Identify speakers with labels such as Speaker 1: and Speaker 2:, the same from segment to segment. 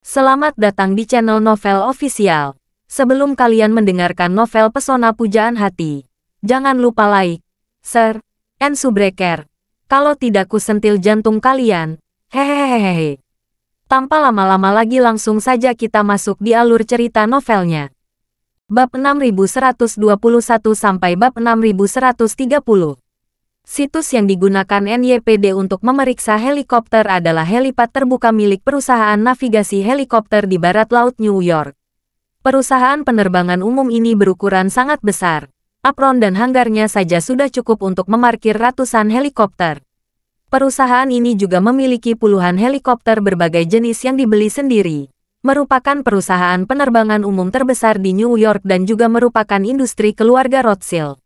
Speaker 1: Selamat datang di channel Novel Official. Sebelum kalian mendengarkan novel Pesona Pujaan Hati, jangan lupa like, share, and subscribe. Kalau tidak kusentil jantung kalian. Hehehehe. Tanpa lama-lama lagi langsung saja kita masuk di alur cerita novelnya. Bab 6121 sampai bab 6130. Situs yang digunakan NYPD untuk memeriksa helikopter adalah helipad terbuka milik perusahaan navigasi helikopter di barat laut New York. Perusahaan penerbangan umum ini berukuran sangat besar. Apron dan hanggarnya saja sudah cukup untuk memarkir ratusan helikopter. Perusahaan ini juga memiliki puluhan helikopter berbagai jenis yang dibeli sendiri. Merupakan perusahaan penerbangan umum terbesar di New York dan juga merupakan industri keluarga Rothschild.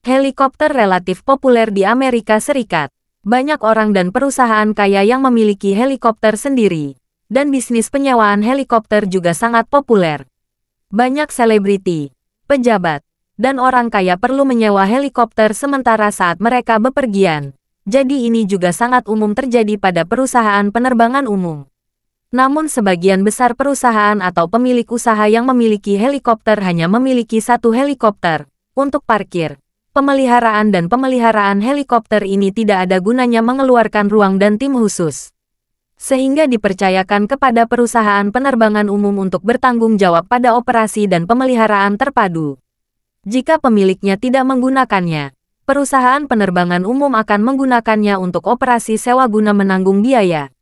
Speaker 1: Helikopter relatif populer di Amerika Serikat. Banyak orang dan perusahaan kaya yang memiliki helikopter sendiri. Dan bisnis penyewaan helikopter juga sangat populer. Banyak selebriti, pejabat, dan orang kaya perlu menyewa helikopter sementara saat mereka bepergian. Jadi ini juga sangat umum terjadi pada perusahaan penerbangan umum. Namun sebagian besar perusahaan atau pemilik usaha yang memiliki helikopter hanya memiliki satu helikopter untuk parkir. Pemeliharaan dan pemeliharaan helikopter ini tidak ada gunanya mengeluarkan ruang dan tim khusus. Sehingga dipercayakan kepada perusahaan penerbangan umum untuk bertanggung jawab pada operasi dan pemeliharaan terpadu. Jika pemiliknya tidak menggunakannya, perusahaan penerbangan umum akan menggunakannya untuk operasi sewa guna menanggung biaya.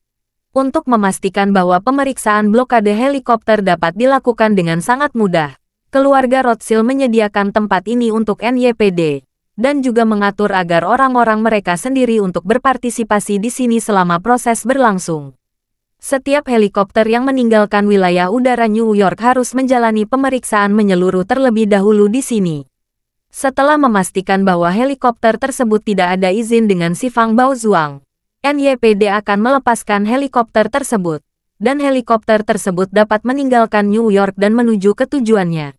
Speaker 1: Untuk memastikan bahwa pemeriksaan blokade helikopter dapat dilakukan dengan sangat mudah, keluarga Rothschild menyediakan tempat ini untuk NYPD, dan juga mengatur agar orang-orang mereka sendiri untuk berpartisipasi di sini selama proses berlangsung. Setiap helikopter yang meninggalkan wilayah udara New York harus menjalani pemeriksaan menyeluruh terlebih dahulu di sini. Setelah memastikan bahwa helikopter tersebut tidak ada izin dengan si Fang Baozuang, NYPD akan melepaskan helikopter tersebut, dan helikopter tersebut dapat meninggalkan New York dan menuju ke tujuannya.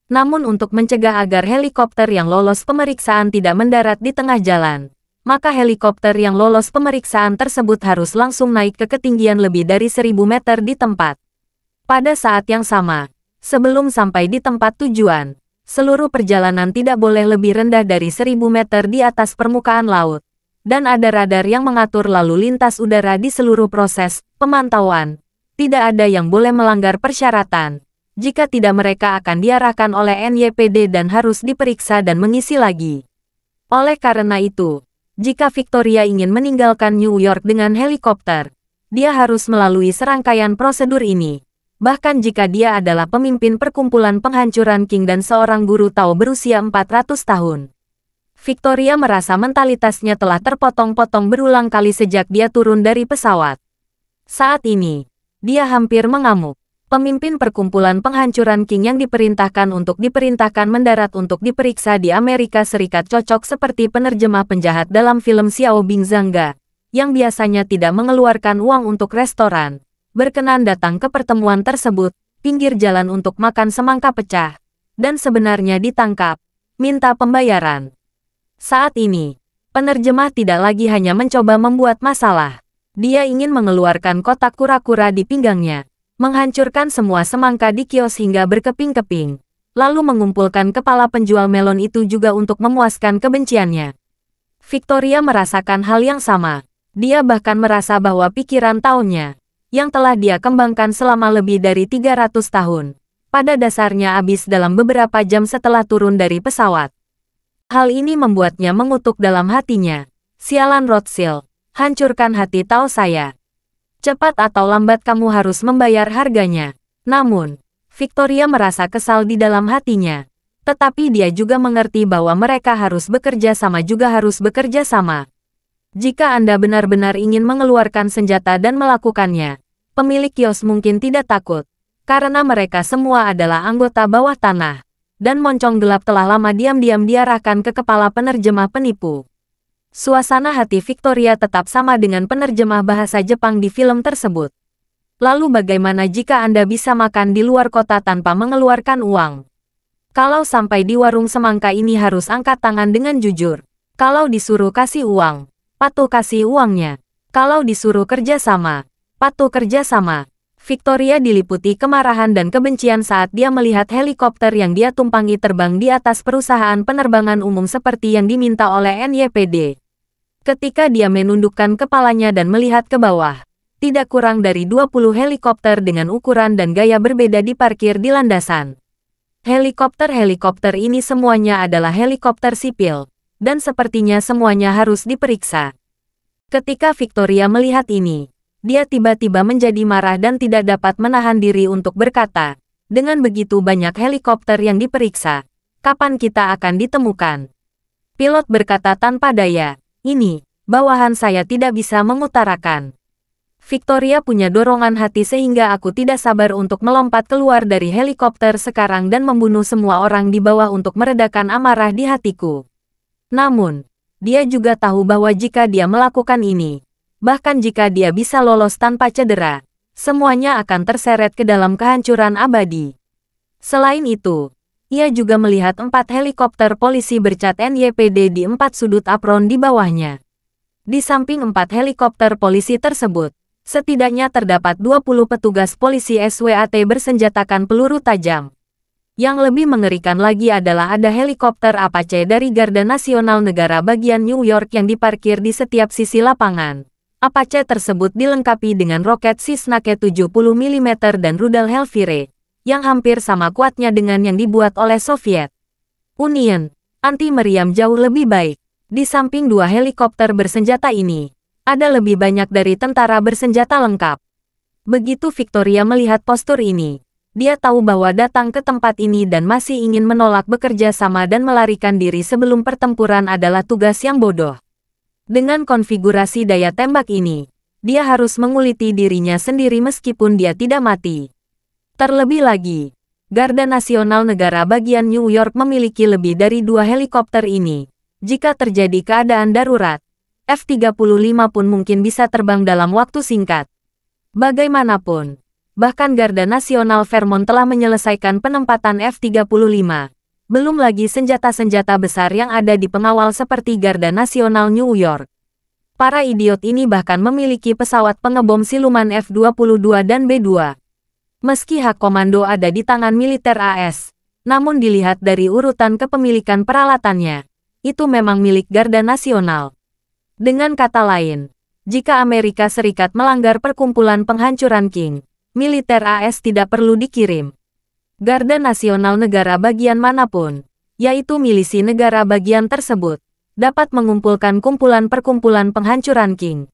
Speaker 1: Namun untuk mencegah agar helikopter yang lolos pemeriksaan tidak mendarat di tengah jalan, maka helikopter yang lolos pemeriksaan tersebut harus langsung naik ke ketinggian lebih dari 1000 meter di tempat. Pada saat yang sama, sebelum sampai di tempat tujuan, seluruh perjalanan tidak boleh lebih rendah dari 1000 meter di atas permukaan laut, dan ada radar yang mengatur lalu lintas udara di seluruh proses pemantauan. Tidak ada yang boleh melanggar persyaratan. Jika tidak mereka akan diarahkan oleh NYPD dan harus diperiksa dan mengisi lagi. Oleh karena itu, jika Victoria ingin meninggalkan New York dengan helikopter, dia harus melalui serangkaian prosedur ini. Bahkan jika dia adalah pemimpin perkumpulan penghancuran King dan seorang guru Tao berusia 400 tahun. Victoria merasa mentalitasnya telah terpotong-potong berulang kali sejak dia turun dari pesawat. Saat ini, dia hampir mengamuk. Pemimpin perkumpulan penghancuran King yang diperintahkan mendarat untuk diperiksa di Amerika Serikat cocok seperti penerjemah penjahat dalam film Xiao Bing Zhangga, yang biasanya tidak mengeluarkan uang untuk restoran, berkenan datang ke pertemuan tersebut, pinggir jalan untuk makan semangka pecah, dan sebenarnya ditangkap, minta pembayaran. Saat ini, penerjemah tidak lagi hanya mencoba membuat masalah. Dia ingin mengeluarkan kotak kura-kura di pinggangnya, menghancurkan semua semangka di kios hingga berkeping-keping, lalu mengumpulkan kepala penjual melon itu juga untuk memuaskan kebenciannya. Victoria merasakan hal yang sama. Dia bahkan merasa bahwa pikiran Tao-nya, yang telah dia kembangkan selama lebih dari 300 tahun, pada dasarnya habis dalam beberapa jam setelah turun dari pesawat. Hal ini membuatnya mengutuk dalam hatinya. Sialan Rothschild, hancurkan hati Tao saya. Cepat atau lambat kamu harus membayar harganya. Namun, Victoria merasa kesal di dalam hatinya. Tetapi dia juga mengerti bahwa mereka harus bekerja sama juga harus bekerja sama. Jika Anda benar-benar ingin mengeluarkan senjata dan melakukannya, pemilik kios mungkin tidak takut. Karena mereka semua adalah anggota bawah tanah. Dan moncong gelap telah lama diam-diam diarahkan ke kepala penerjemah penipu. Suasana hati Victoria tetap sama dengan penerjemah bahasa Jepang di film tersebut. Lalu bagaimana jika Anda bisa makan di luar kota tanpa mengeluarkan uang? Kalau sampai di warung semangka ini harus angkat tangan dengan jujur. Kalau disuruh kasih uang, patuh kasih uangnya. Kalau disuruh kerja sama, patuh kerja sama. Victoria diliputi kemarahan dan kebencian saat dia melihat helikopter yang dia tumpangi terbang di atas perusahaan penerbangan umum seperti yang diminta oleh NYPD. Ketika dia menundukkan kepalanya dan melihat ke bawah, tidak kurang dari 20 helikopter dengan ukuran dan gaya berbeda diparkir di landasan. Helikopter-helikopter ini semuanya adalah helikopter sipil, dan sepertinya semuanya harus diperiksa. Ketika Victoria melihat ini, dia tiba-tiba menjadi marah dan tidak dapat menahan diri untuk berkata, dengan begitu banyak helikopter yang diperiksa, kapan kita akan ditemukan? Pilot berkata tanpa daya, ini, bawahan saya tidak bisa mengutarakan. Victoria punya dorongan hati sehingga aku tidak sabar untuk melompat keluar dari helikopter sekarang dan membunuh semua orang di bawah untuk meredakan amarah di hatiku. Namun, dia juga tahu bahwa jika dia melakukan ini, bahkan jika dia bisa lolos tanpa cedera, semuanya akan terseret ke dalam kehancuran abadi. Selain itu, ia juga melihat 4 helikopter polisi bercat NYPD di 4 sudut apron di bawahnya. Di samping 4 helikopter polisi tersebut, setidaknya terdapat 20 petugas polisi SWAT bersenjatakan peluru tajam. Yang lebih mengerikan lagi adalah ada helikopter Apache dari Garda Nasional Negara bagian New York yang diparkir di setiap sisi lapangan. Apache tersebut dilengkapi dengan roket Cessna 70 mm dan rudal Hellfire, yang hampir sama kuatnya dengan yang dibuat oleh Soviet Union. Anti-meriam jauh lebih baik. Di samping 2 helikopter bersenjata ini, ada lebih banyak dari tentara bersenjata lengkap. Begitu Victoria melihat postur ini, dia tahu bahwa datang ke tempat ini dan masih ingin menolak bekerja sama dan melarikan diri sebelum pertempuran adalah tugas yang bodoh. Dengan konfigurasi daya tembak ini, dia harus menguliti dirinya sendiri meskipun dia tidak mati. Terlebih lagi, Garda Nasional Negara bagian New York memiliki lebih dari 2 helikopter ini. Jika terjadi keadaan darurat, F-35 pun mungkin bisa terbang dalam waktu singkat. Bagaimanapun, bahkan Garda Nasional Vermont telah menyelesaikan penempatan F-35. Belum lagi senjata-senjata besar yang ada di pengawal seperti Garda Nasional New York. Para idiot ini bahkan memiliki pesawat pengebom siluman F-22 dan B-2. Meski hak komando ada di tangan militer AS, namun dilihat dari urutan kepemilikan peralatannya, itu memang milik Garda Nasional. Dengan kata lain, jika Amerika Serikat melanggar perkumpulan penghancuran King, militer AS tidak perlu dikirim. Garda Nasional negara bagian manapun, yaitu milisi negara bagian tersebut, dapat mengumpulkan perkumpulan penghancuran King.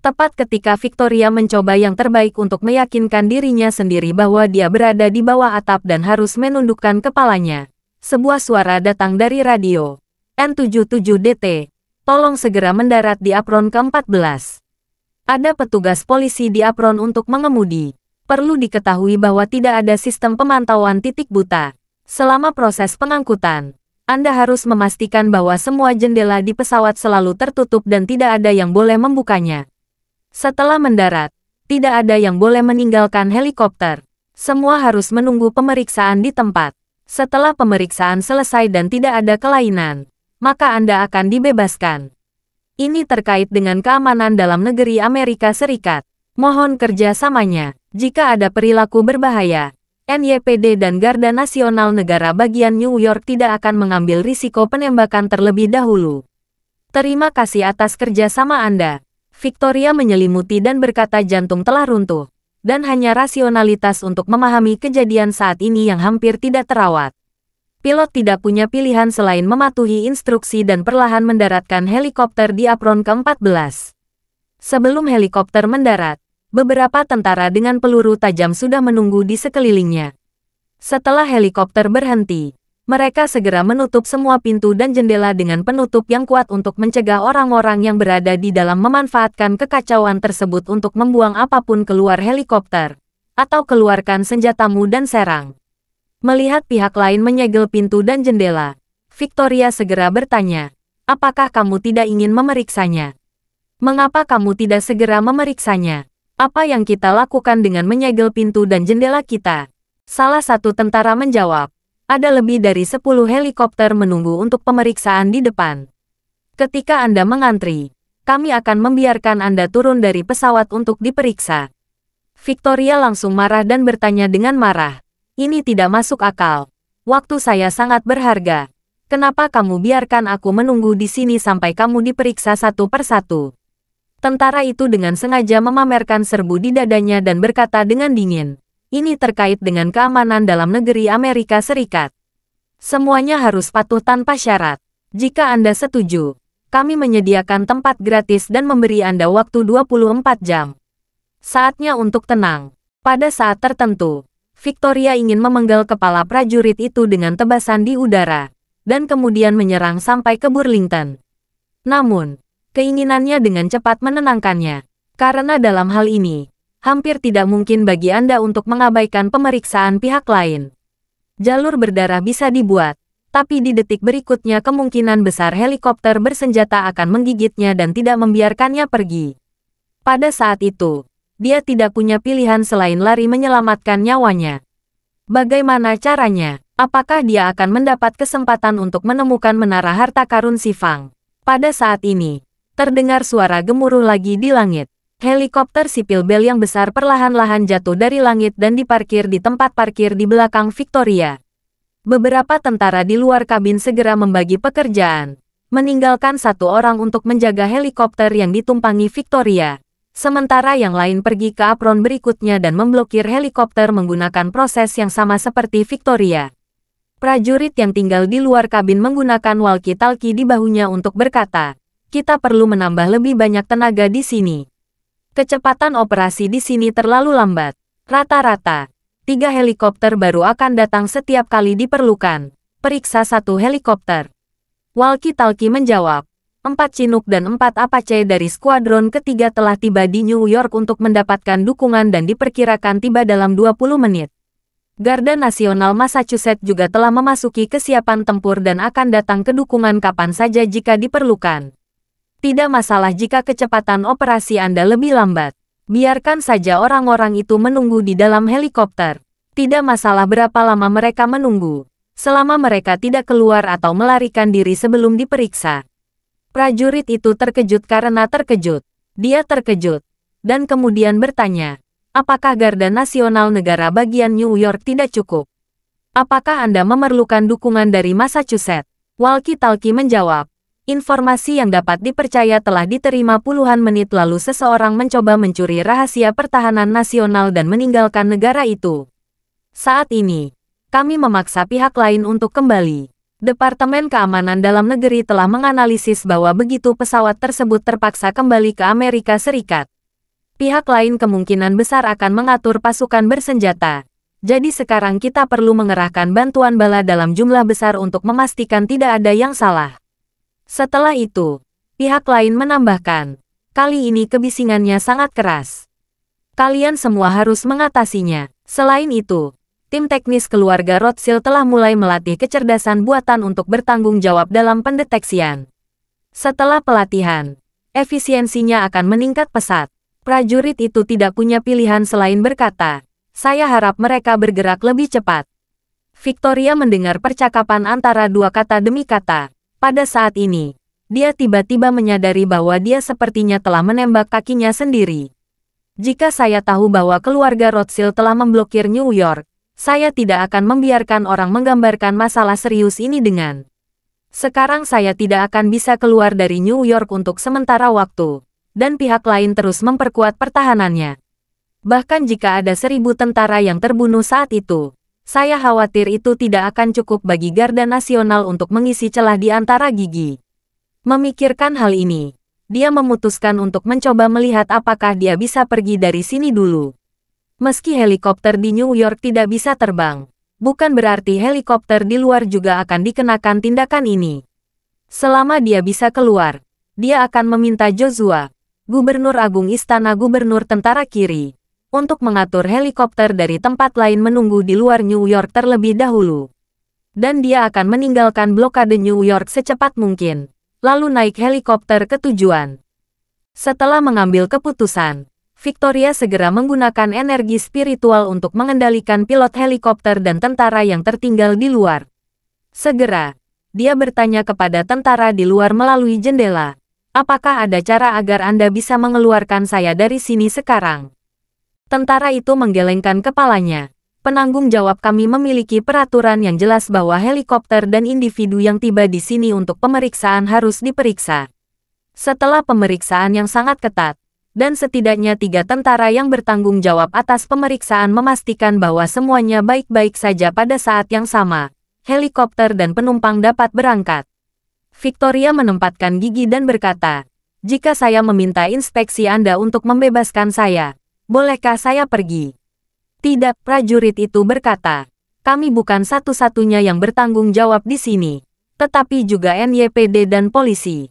Speaker 1: Tepat ketika Victoria mencoba yang terbaik untuk meyakinkan dirinya sendiri bahwa dia berada di bawah atap dan harus menundukkan kepalanya, sebuah suara datang dari radio. N77DT, tolong segera mendarat di apron ke-14. Ada petugas polisi di apron untuk mengemudi. Perlu diketahui bahwa tidak ada sistem pemantauan titik buta. Selama proses pengangkutan, Anda harus memastikan bahwa semua jendela di pesawat selalu tertutup dan tidak ada yang boleh membukanya. Setelah mendarat, tidak ada yang boleh meninggalkan helikopter. Semua harus menunggu pemeriksaan di tempat. Setelah pemeriksaan selesai dan tidak ada kelainan, maka Anda akan dibebaskan. Ini terkait dengan keamanan dalam negeri Amerika Serikat. Mohon kerjasamanya. Jika ada perilaku berbahaya, NYPD dan Garda Nasional Negara bagian New York tidak akan mengambil risiko penembakan terlebih dahulu. Terima kasih atas kerjasama Anda. Victoria menyelimuti dan berkata jantung telah runtuh, dan hanya rasionalitas untuk memahami kejadian saat ini yang hampir tidak terawat. Pilot tidak punya pilihan selain mematuhi instruksi dan perlahan mendaratkan helikopter di apron ke-14. Sebelum helikopter mendarat, beberapa tentara dengan peluru tajam sudah menunggu di sekelilingnya. Setelah helikopter berhenti, mereka segera menutup semua pintu dan jendela dengan penutup yang kuat untuk mencegah orang-orang yang berada di dalam memanfaatkan kekacauan tersebut untuk membuang apapun keluar helikopter, atau keluarkan senjatamu dan serang. Melihat pihak lain menyegel pintu dan jendela, Victoria segera bertanya, apakah kamu tidak ingin memeriksanya? Mengapa kamu tidak segera memeriksanya? Apa yang kita lakukan dengan menyegel pintu dan jendela kita? Salah satu tentara menjawab, ada lebih dari 10 helikopter menunggu untuk pemeriksaan di depan. Ketika Anda mengantri, kami akan membiarkan Anda turun dari pesawat untuk diperiksa. Victoria langsung marah dan bertanya dengan marah. Ini tidak masuk akal. Waktu saya sangat berharga. Kenapa kamu biarkan aku menunggu di sini sampai kamu diperiksa satu persatu? Tentara itu dengan sengaja memamerkan serbu di dadanya dan berkata dengan dingin. Ini terkait dengan keamanan dalam negeri Amerika Serikat. Semuanya harus patuh tanpa syarat. Jika Anda setuju, kami menyediakan tempat gratis dan memberi Anda waktu 24 jam. Saatnya untuk tenang. Pada saat tertentu, Victoria ingin memenggal kepala prajurit itu dengan tebasan di udara, dan kemudian menyerang sampai ke Burlington. Namun, keinginannya dengan cepat menenangkannya. Karena dalam hal ini, hampir tidak mungkin bagi Anda untuk mengabaikan pemeriksaan pihak lain. Jalur berdarah bisa dibuat, tapi di detik berikutnya kemungkinan besar helikopter bersenjata akan menggigitnya dan tidak membiarkannya pergi. Pada saat itu, dia tidak punya pilihan selain lari menyelamatkan nyawanya. Bagaimana caranya? Apakah dia akan mendapat kesempatan untuk menemukan menara harta karun Sifang? Pada saat ini, terdengar suara gemuruh lagi di langit. Helikopter sipil Bell yang besar perlahan-lahan jatuh dari langit dan diparkir di tempat parkir di belakang Victoria. Beberapa tentara di luar kabin segera membagi pekerjaan, meninggalkan satu orang untuk menjaga helikopter yang ditumpangi Victoria. Sementara yang lain pergi ke apron berikutnya dan memblokir helikopter menggunakan proses yang sama seperti Victoria. Prajurit yang tinggal di luar kabin menggunakan walkie-talkie di bahunya untuk berkata, "Kita perlu menambah lebih banyak tenaga di sini. Kecepatan operasi di sini terlalu lambat. Rata-rata, 3 helikopter baru akan datang setiap kali diperlukan. Periksa 1 helikopter." Walkie-talkie menjawab. 4 Chinook dan 4 Apache dari skuadron ketiga telah tiba di New York untuk mendapatkan dukungan dan diperkirakan tiba dalam 20 menit. Garda Nasional Massachusetts juga telah memasuki kesiapan tempur dan akan datang ke dukungan kapan saja jika diperlukan. Tidak masalah jika kecepatan operasi Anda lebih lambat. Biarkan saja orang-orang itu menunggu di dalam helikopter. Tidak masalah berapa lama mereka menunggu, selama mereka tidak keluar atau melarikan diri sebelum diperiksa. Prajurit itu terkejut karena terkejut. Dia terkejut, dan kemudian bertanya, apakah Garda Nasional negara bagian New York tidak cukup? Apakah Anda memerlukan dukungan dari Massachusetts? Walkie-talkie menjawab, informasi yang dapat dipercaya telah diterima puluhan menit lalu seseorang mencoba mencuri rahasia pertahanan nasional dan meninggalkan negara itu. Saat ini, kami memaksa pihak lain untuk kembali. Departemen Keamanan Dalam Negeri telah menganalisis bahwa begitu pesawat tersebut terpaksa kembali ke Amerika Serikat, pihak lain kemungkinan besar akan mengatur pasukan bersenjata. Jadi sekarang kita perlu mengerahkan bantuan bala dalam jumlah besar untuk memastikan tidak ada yang salah. Setelah itu, pihak lain menambahkan, kali ini kebisingannya sangat keras. Kalian semua harus mengatasinya. Selain itu, tim teknis keluarga Rothschild telah mulai melatih kecerdasan buatan untuk bertanggung jawab dalam pendeteksian. Setelah pelatihan, efisiensinya akan meningkat pesat. Prajurit itu tidak punya pilihan selain berkata, "Saya harap mereka bergerak lebih cepat." Victoria mendengar percakapan antara dua kata demi kata. Pada saat ini, dia tiba-tiba menyadari bahwa dia sepertinya telah menembak kakinya sendiri. Jika saya tahu bahwa keluarga Rothschild telah memblokir New York, saya tidak akan membiarkan orang menggambarkan masalah serius ini dengan. Sekarang saya tidak akan bisa keluar dari New York untuk sementara waktu, dan pihak lain terus memperkuat pertahanannya. Bahkan jika ada 1.000 tentara yang terbunuh saat itu, saya khawatir itu tidak akan cukup bagi Garda Nasional untuk mengisi celah di antara gigi. Memikirkan hal ini, dia memutuskan untuk mencoba melihat apakah dia bisa pergi dari sini dulu. Meski helikopter di New York tidak bisa terbang, bukan berarti helikopter di luar juga akan dikenakan tindakan ini. Selama dia bisa keluar, dia akan meminta Joshua, Gubernur Agung Istana Gubernur Tentara Kiri, untuk mengatur helikopter dari tempat lain menunggu di luar New York terlebih dahulu. Dan dia akan meninggalkan blokade New York secepat mungkin, lalu naik helikopter ke tujuan. Setelah mengambil keputusan, Victoria segera menggunakan energi spiritual untuk mengendalikan pilot helikopter dan tentara yang tertinggal di luar. Segera, dia bertanya kepada tentara di luar melalui jendela, apakah ada cara agar Anda bisa mengeluarkan saya dari sini sekarang? Tentara itu menggelengkan kepalanya. Penanggung jawab kami memiliki peraturan yang jelas bahwa helikopter dan individu yang tiba di sini untuk pemeriksaan harus diperiksa. Setelah pemeriksaan yang sangat ketat, dan setidaknya 3 tentara yang bertanggung jawab atas pemeriksaan memastikan bahwa semuanya baik-baik saja pada saat yang sama, helikopter dan penumpang dapat berangkat. Victoria menempatkan gigi dan berkata, "Jika saya meminta inspeksi Anda untuk membebaskan saya, bolehkah saya pergi?" "Tidak," prajurit itu berkata. "Kami bukan satu-satunya yang bertanggung jawab di sini, tetapi juga NYPD dan polisi.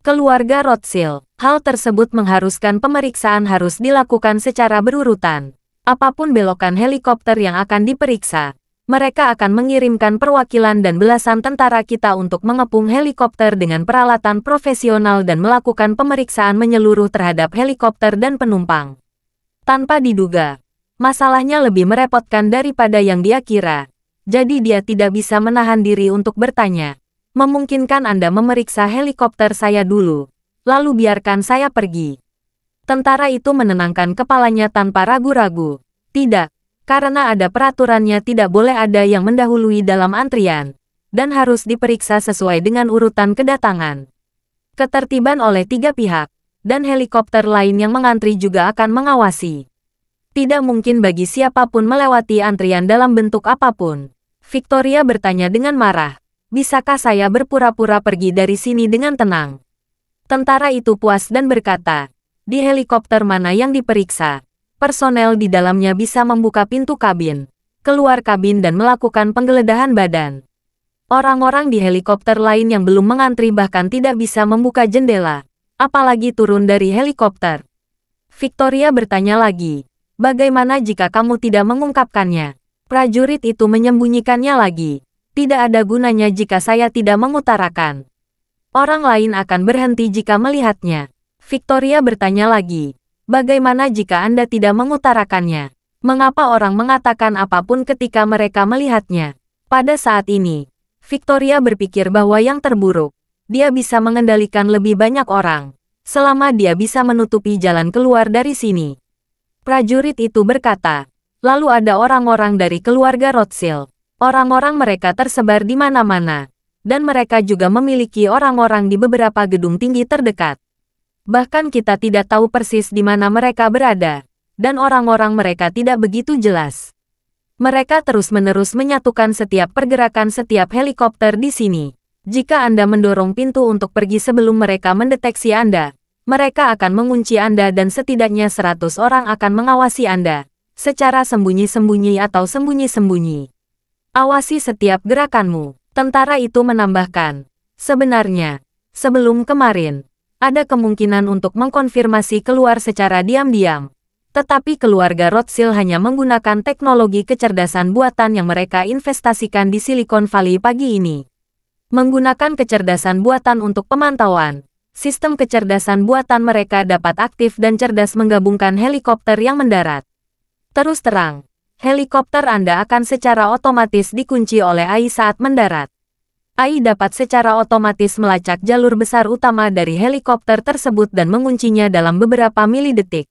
Speaker 1: Keluarga Rothschild." Hal tersebut mengharuskan pemeriksaan harus dilakukan secara berurutan. Apapun belokan helikopter yang akan diperiksa, mereka akan mengirimkan perwakilan dan belasan tentara kita untuk mengepung helikopter dengan peralatan profesional dan melakukan pemeriksaan menyeluruh terhadap helikopter dan penumpang. Tanpa diduga, masalahnya lebih merepotkan daripada yang dia kira. Jadi dia tidak bisa menahan diri untuk bertanya, "Memungkinkan Anda memeriksa helikopter saya dulu, lalu biarkan saya pergi?" Tentara itu menenangkan kepalanya tanpa ragu-ragu. "Tidak, karena ada peraturannya tidak boleh ada yang mendahului dalam antrian, dan harus diperiksa sesuai dengan urutan kedatangan. Ketertiban oleh 3 pihak, dan helikopter lain yang mengantri juga akan mengawasi. Tidak mungkin bagi siapapun melewati antrian dalam bentuk apapun." Victoria bertanya dengan marah, "Bisakah saya berpura-pura pergi dari sini dengan tenang?" Tentara itu puas dan berkata, "Di helikopter mana yang diperiksa, personel di dalamnya bisa membuka pintu kabin, keluar kabin dan melakukan penggeledahan badan. Orang-orang di helikopter lain yang belum mengantri bahkan tidak bisa membuka jendela, apalagi turun dari helikopter." Victoria bertanya lagi, "Bagaimana jika kamu tidak mengungkapkannya?" Prajurit itu menyembunyikannya lagi, "Tidak ada gunanya jika saya tidak mengutarakan. Orang lain akan berhenti jika melihatnya." Victoria bertanya lagi, "Bagaimana jika Anda tidak mengutarakannya? Mengapa orang mengatakan apapun ketika mereka melihatnya?" Pada saat ini, Victoria berpikir bahwa yang terburuk, dia bisa mengendalikan lebih banyak orang, selama dia bisa menutupi jalan keluar dari sini. Prajurit itu berkata, "Lalu ada orang-orang dari keluarga Rothschild. Orang-orang mereka tersebar di mana-mana. Dan mereka juga memiliki orang-orang di beberapa gedung tinggi terdekat. Bahkan kita tidak tahu persis di mana mereka berada, dan orang-orang mereka tidak begitu jelas. Mereka terus-menerus menyatukan setiap pergerakan setiap helikopter di sini. Jika Anda mendorong pintu untuk pergi sebelum mereka mendeteksi Anda, mereka akan mengunci Anda dan setidaknya 100 orang akan mengawasi Anda, secara sembunyi-sembunyi atau sembunyi-sembunyi. Awasi setiap gerakanmu." Tentara itu menambahkan, "Sebenarnya, sebelum kemarin, ada kemungkinan untuk mengkonfirmasi keluar secara diam-diam. Tetapi keluarga Rothschild hanya menggunakan teknologi kecerdasan buatan yang mereka investasikan di Silicon Valley pagi ini. Menggunakan kecerdasan buatan untuk pemantauan, sistem kecerdasan buatan mereka dapat aktif dan cerdas menggabungkan helikopter yang mendarat. Terus terang, helikopter Anda akan secara otomatis dikunci oleh AI saat mendarat. AI dapat secara otomatis melacak jalur besar utama dari helikopter tersebut dan menguncinya dalam beberapa milidetik.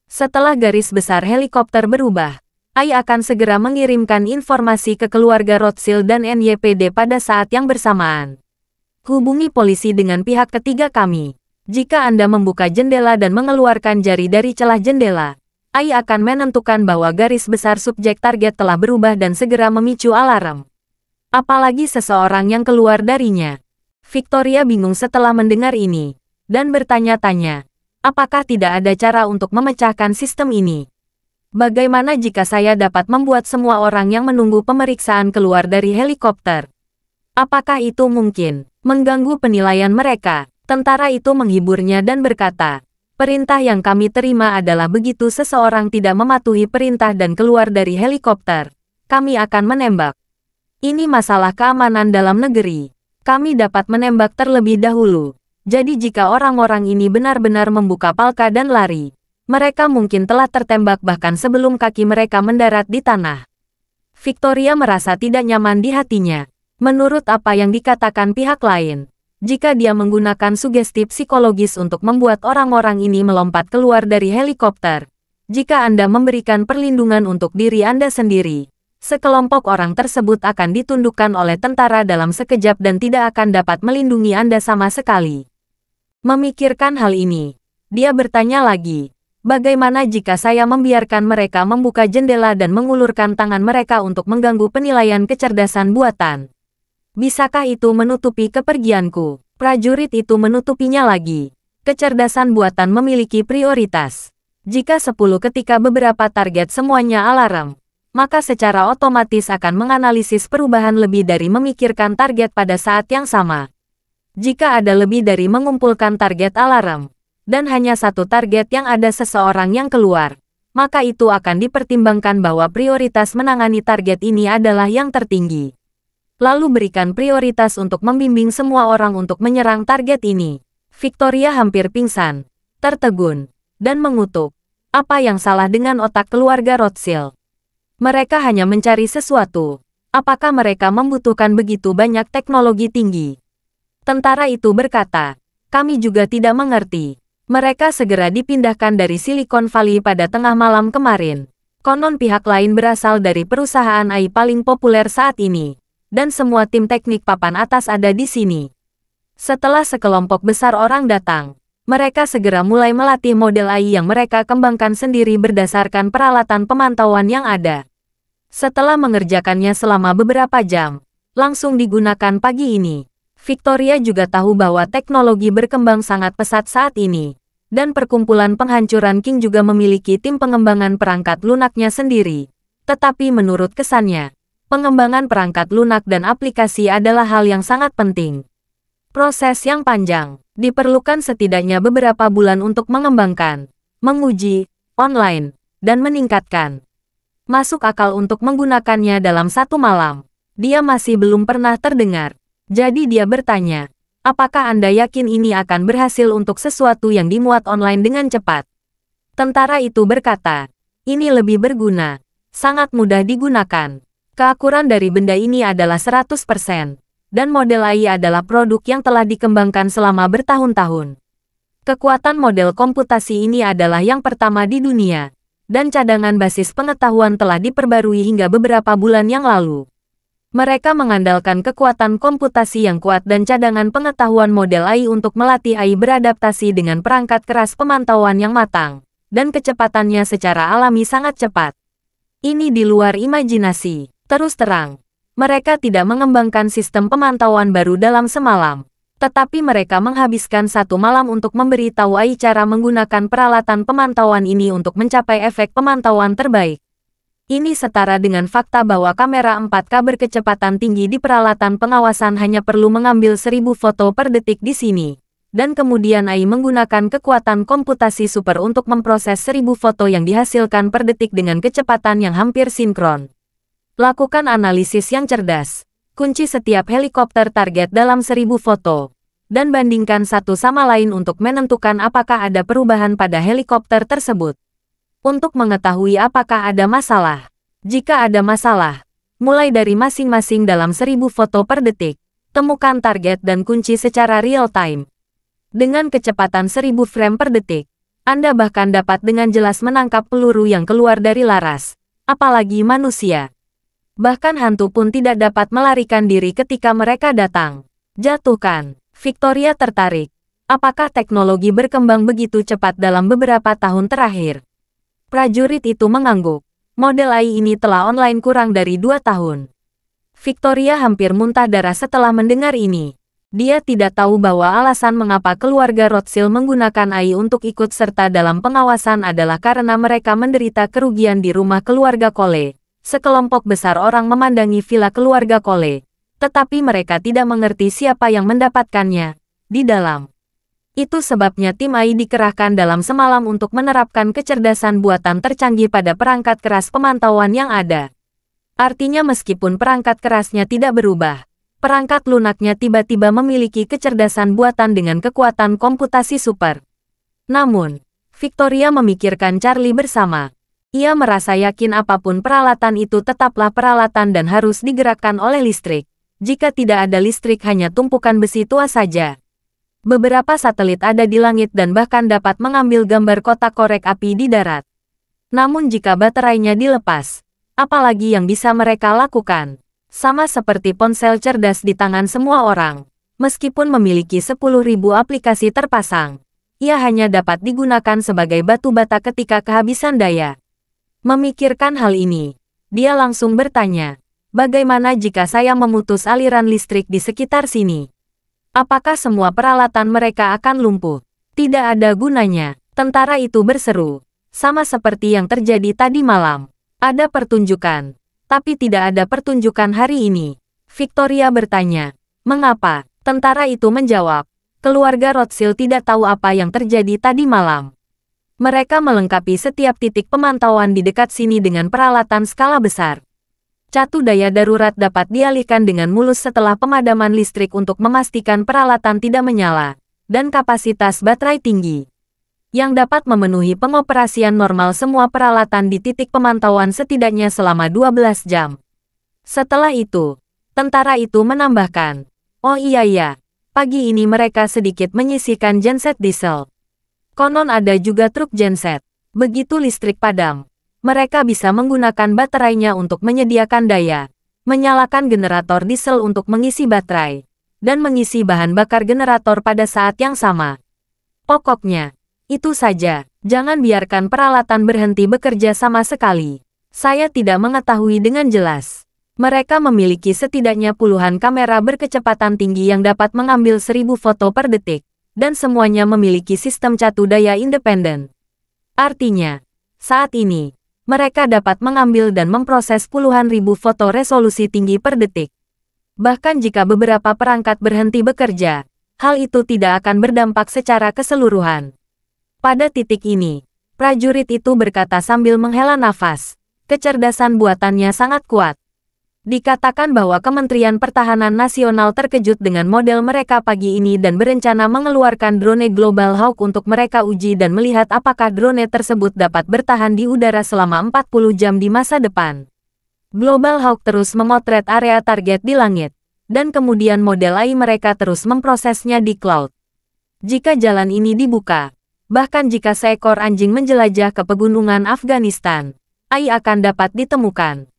Speaker 1: Setelah garis besar helikopter berubah, AI akan segera mengirimkan informasi ke keluarga Rothschild dan NYPD pada saat yang bersamaan. Hubungi polisi dengan pihak ketiga kami. Jika Anda membuka jendela dan mengeluarkan jari dari celah jendela, AI akan menentukan bahwa garis besar subjek target telah berubah dan segera memicu alarm. Apalagi seseorang yang keluar darinya." Victoria bingung setelah mendengar ini, dan bertanya-tanya, apakah tidak ada cara untuk memecahkan sistem ini? Bagaimana jika saya dapat membuat semua orang yang menunggu pemeriksaan keluar dari helikopter? Apakah itu mungkin mengganggu penilaian mereka? Tentara itu menghiburnya dan berkata, "Perintah yang kami terima adalah begitu seseorang tidak mematuhi perintah dan keluar dari helikopter, kami akan menembak. Ini masalah keamanan dalam negeri. Kami dapat menembak terlebih dahulu. Jadi jika orang-orang ini benar-benar membuka palka dan lari, mereka mungkin telah tertembak bahkan sebelum kaki mereka mendarat di tanah." Victoria merasa tidak nyaman di hatinya. Menurut apa yang dikatakan pihak lain, jika dia menggunakan sugesti psikologis untuk membuat orang-orang ini melompat keluar dari helikopter, Jika Anda memberikan perlindungan untuk diri Anda sendiri, sekelompok orang tersebut akan ditundukkan oleh tentara dalam sekejap dan tidak akan dapat melindungi Anda sama sekali. Memikirkan hal ini, dia bertanya lagi, bagaimana jika saya membiarkan mereka membuka jendela dan mengulurkan tangan mereka untuk mengganggu penilaian kecerdasan buatan? Bisakah itu menutupi kepergianku? Prajurit itu menutupinya lagi. Kecerdasan buatan memiliki prioritas. Jika 10 ketika beberapa target semuanya alarm, maka secara otomatis akan menganalisis perubahan lebih dari memikirkan target pada saat yang sama. Jika ada lebih dari mengumpulkan target alarm, dan hanya satu target yang ada seseorang yang keluar, maka itu akan dipertimbangkan bahwa prioritas menangani target ini adalah yang tertinggi. Lalu berikan prioritas untuk membimbing semua orang untuk menyerang target ini. Victoria hampir pingsan, tertegun, dan mengutuk. Apa yang salah dengan otak keluarga Rothschild? Mereka hanya mencari sesuatu. Apakah mereka membutuhkan begitu banyak teknologi tinggi? Tentara itu berkata, kami juga tidak mengerti. Mereka segera dipindahkan dari Silicon Valley pada tengah malam kemarin. Konon pihak lain berasal dari perusahaan AI paling populer saat ini. Dan semua tim teknik papan atas ada di sini. Setelah sekelompok besar orang datang, mereka segera mulai melatih model AI yang mereka kembangkan sendiri berdasarkan peralatan pemantauan yang ada. Setelah mengerjakannya selama beberapa jam, langsung digunakan pagi ini. Victoria juga tahu bahwa teknologi berkembang sangat pesat saat ini, dan perkumpulan penghancuran King juga memiliki tim pengembangan perangkat lunaknya sendiri. Tetapi menurut kesannya, pengembangan perangkat lunak dan aplikasi adalah hal yang sangat penting. Proses yang panjang, diperlukan setidaknya beberapa bulan untuk mengembangkan, menguji, online, dan meningkatkan. Masuk akal untuk menggunakannya dalam satu malam. Dia masih belum pernah terdengar. Jadi dia bertanya, apakah Anda yakin ini akan berhasil untuk sesuatu yang dimuat online dengan cepat? Tentara itu berkata, ini lebih berguna, sangat mudah digunakan. Keakuran dari benda ini adalah 100%, dan model AI adalah produk yang telah dikembangkan selama bertahun-tahun. Kekuatan model komputasi ini adalah yang pertama di dunia, dan cadangan basis pengetahuan telah diperbarui hingga beberapa bulan yang lalu. Mereka mengandalkan kekuatan komputasi yang kuat dan cadangan pengetahuan model AI untuk melatih AI beradaptasi dengan perangkat keras pemantauan yang matang, dan kecepatannya secara alami sangat cepat. Ini di luar imajinasi. Terus terang, mereka tidak mengembangkan sistem pemantauan baru dalam semalam, tetapi mereka menghabiskan satu malam untuk memberi tahu AI cara menggunakan peralatan pemantauan ini untuk mencapai efek pemantauan terbaik. Ini setara dengan fakta bahwa kamera 4K berkecepatan tinggi di peralatan pengawasan hanya perlu mengambil 1000 foto per detik di sini, dan kemudian AI menggunakan kekuatan komputasi super untuk memproses 1000 foto yang dihasilkan per detik dengan kecepatan yang hampir sinkron. Lakukan analisis yang cerdas. Kunci setiap helikopter target dalam 1000 foto. Dan bandingkan satu sama lain untuk menentukan apakah ada perubahan pada helikopter tersebut. Untuk mengetahui apakah ada masalah. Jika ada masalah, mulai dari masing-masing dalam 1000 foto per detik, temukan target dan kunci secara real-time. Dengan kecepatan 1000 frame per detik, Anda bahkan dapat dengan jelas menangkap peluru yang keluar dari laras. Apalagi manusia. Bahkan hantu pun tidak dapat melarikan diri ketika mereka datang. Jatuhkan. Victoria tertarik. Apakah teknologi berkembang begitu cepat dalam beberapa tahun terakhir? Prajurit itu mengangguk. Model AI ini telah online kurang dari 2 tahun. Victoria hampir muntah darah setelah mendengar ini. Dia tidak tahu bahwa alasan mengapa keluarga Rothschild menggunakan AI untuk ikut serta dalam pengawasan adalah karena mereka menderita kerugian di rumah keluarga Cole. Sekelompok besar orang memandangi villa keluarga Cole, tetapi mereka tidak mengerti siapa yang mendapatkannya di dalam. Itu sebabnya tim AI dikerahkan dalam semalam untuk menerapkan kecerdasan buatan tercanggih pada perangkat keras pemantauan yang ada. Artinya meskipun perangkat kerasnya tidak berubah, perangkat lunaknya tiba-tiba memiliki kecerdasan buatan dengan kekuatan komputasi super. Namun, Victoria memikirkan Charlie bersama. Ia merasa yakin apapun peralatan itu tetaplah peralatan dan harus digerakkan oleh listrik. Jika tidak ada listrik hanya tumpukan besi tua saja. Beberapa satelit ada di langit dan bahkan dapat mengambil gambar kotak korek api di darat. Namun jika baterainya dilepas, apalagi yang bisa mereka lakukan? Sama seperti ponsel cerdas di tangan semua orang. Meskipun memiliki 10.000 aplikasi terpasang, ia hanya dapat digunakan sebagai batu bata ketika kehabisan daya. Memikirkan hal ini, dia langsung bertanya, bagaimana jika saya memutus aliran listrik di sekitar sini? Apakah semua peralatan mereka akan lumpuh? Tidak ada gunanya, tentara itu berseru. Sama seperti yang terjadi tadi malam. Ada pertunjukan, tapi tidak ada pertunjukan hari ini. Victoria bertanya, mengapa? Tentara itu menjawab, keluarga Rothschild tidak tahu apa yang terjadi tadi malam. Mereka melengkapi setiap titik pemantauan di dekat sini dengan peralatan skala besar. Catu daya darurat dapat dialihkan dengan mulus setelah pemadaman listrik untuk memastikan peralatan tidak menyala, dan kapasitas baterai tinggi yang dapat memenuhi pengoperasian normal semua peralatan di titik pemantauan setidaknya selama 12 jam. Setelah itu, tentara itu menambahkan, oh iya, pagi ini mereka sedikit menyisihkan genset diesel. Konon ada juga truk genset. Begitu listrik padam, mereka bisa menggunakan baterainya untuk menyediakan daya, menyalakan generator diesel untuk mengisi baterai, dan mengisi bahan bakar generator pada saat yang sama. Pokoknya, itu saja, jangan biarkan peralatan berhenti bekerja sama sekali. Saya tidak mengetahui dengan jelas. Mereka memiliki setidaknya puluhan kamera berkecepatan tinggi yang dapat mengambil 1000 foto per detik, dan semuanya memiliki sistem catu daya independen. Artinya, saat ini, mereka dapat mengambil dan memproses puluhan ribu foto resolusi tinggi per detik. Bahkan jika beberapa perangkat berhenti bekerja, hal itu tidak akan berdampak secara keseluruhan. Pada titik ini, prajurit itu berkata sambil menghela nafas, kecerdasan buatannya sangat kuat. Dikatakan bahwa Kementerian Pertahanan Nasional terkejut dengan model mereka pagi ini dan berencana mengeluarkan drone Global Hawk untuk mereka uji dan melihat apakah drone tersebut dapat bertahan di udara selama 40 jam di masa depan. Global Hawk terus memotret area target di langit, dan kemudian model AI mereka terus memprosesnya di cloud. Jika jalan ini dibuka, bahkan jika seekor anjing menjelajah ke pegunungan Afghanistan, AI akan dapat ditemukan.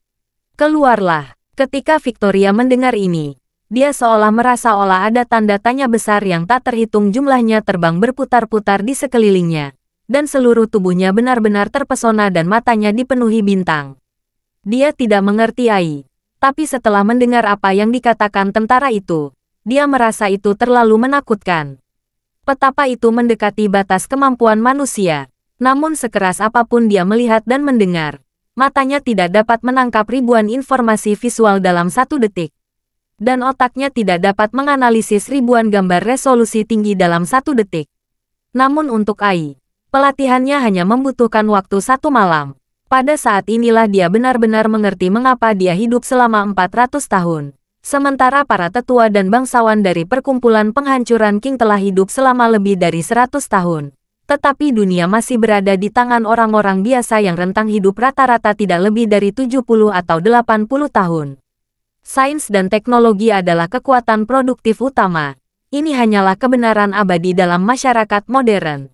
Speaker 1: Keluarlah. Ketika Victoria mendengar ini, dia seolah merasa ada tanda tanya besar yang tak terhitung jumlahnya terbang berputar-putar di sekelilingnya, dan seluruh tubuhnya benar-benar terpesona dan matanya dipenuhi bintang. Dia tidak mengerti AI, tapi setelah mendengar apa yang dikatakan tentara itu, dia merasa itu terlalu menakutkan. Petapa itu mendekati batas kemampuan manusia, namun sekeras apapun dia melihat dan mendengar, matanya tidak dapat menangkap ribuan informasi visual dalam 1 detik. Dan otaknya tidak dapat menganalisis ribuan gambar resolusi tinggi dalam 1 detik. Namun untuk AI, pelatihannya hanya membutuhkan waktu 1 malam. Pada saat inilah dia benar-benar mengerti mengapa dia hidup selama 400 tahun. Sementara para tetua dan bangsawan dari perkumpulan penghancuran King telah hidup selama lebih dari 100 tahun. Tetapi dunia masih berada di tangan orang-orang biasa yang rentang hidup rata-rata tidak lebih dari 70 atau 80 tahun. Sains dan teknologi adalah kekuatan produktif utama. Ini hanyalah kebenaran abadi dalam masyarakat modern.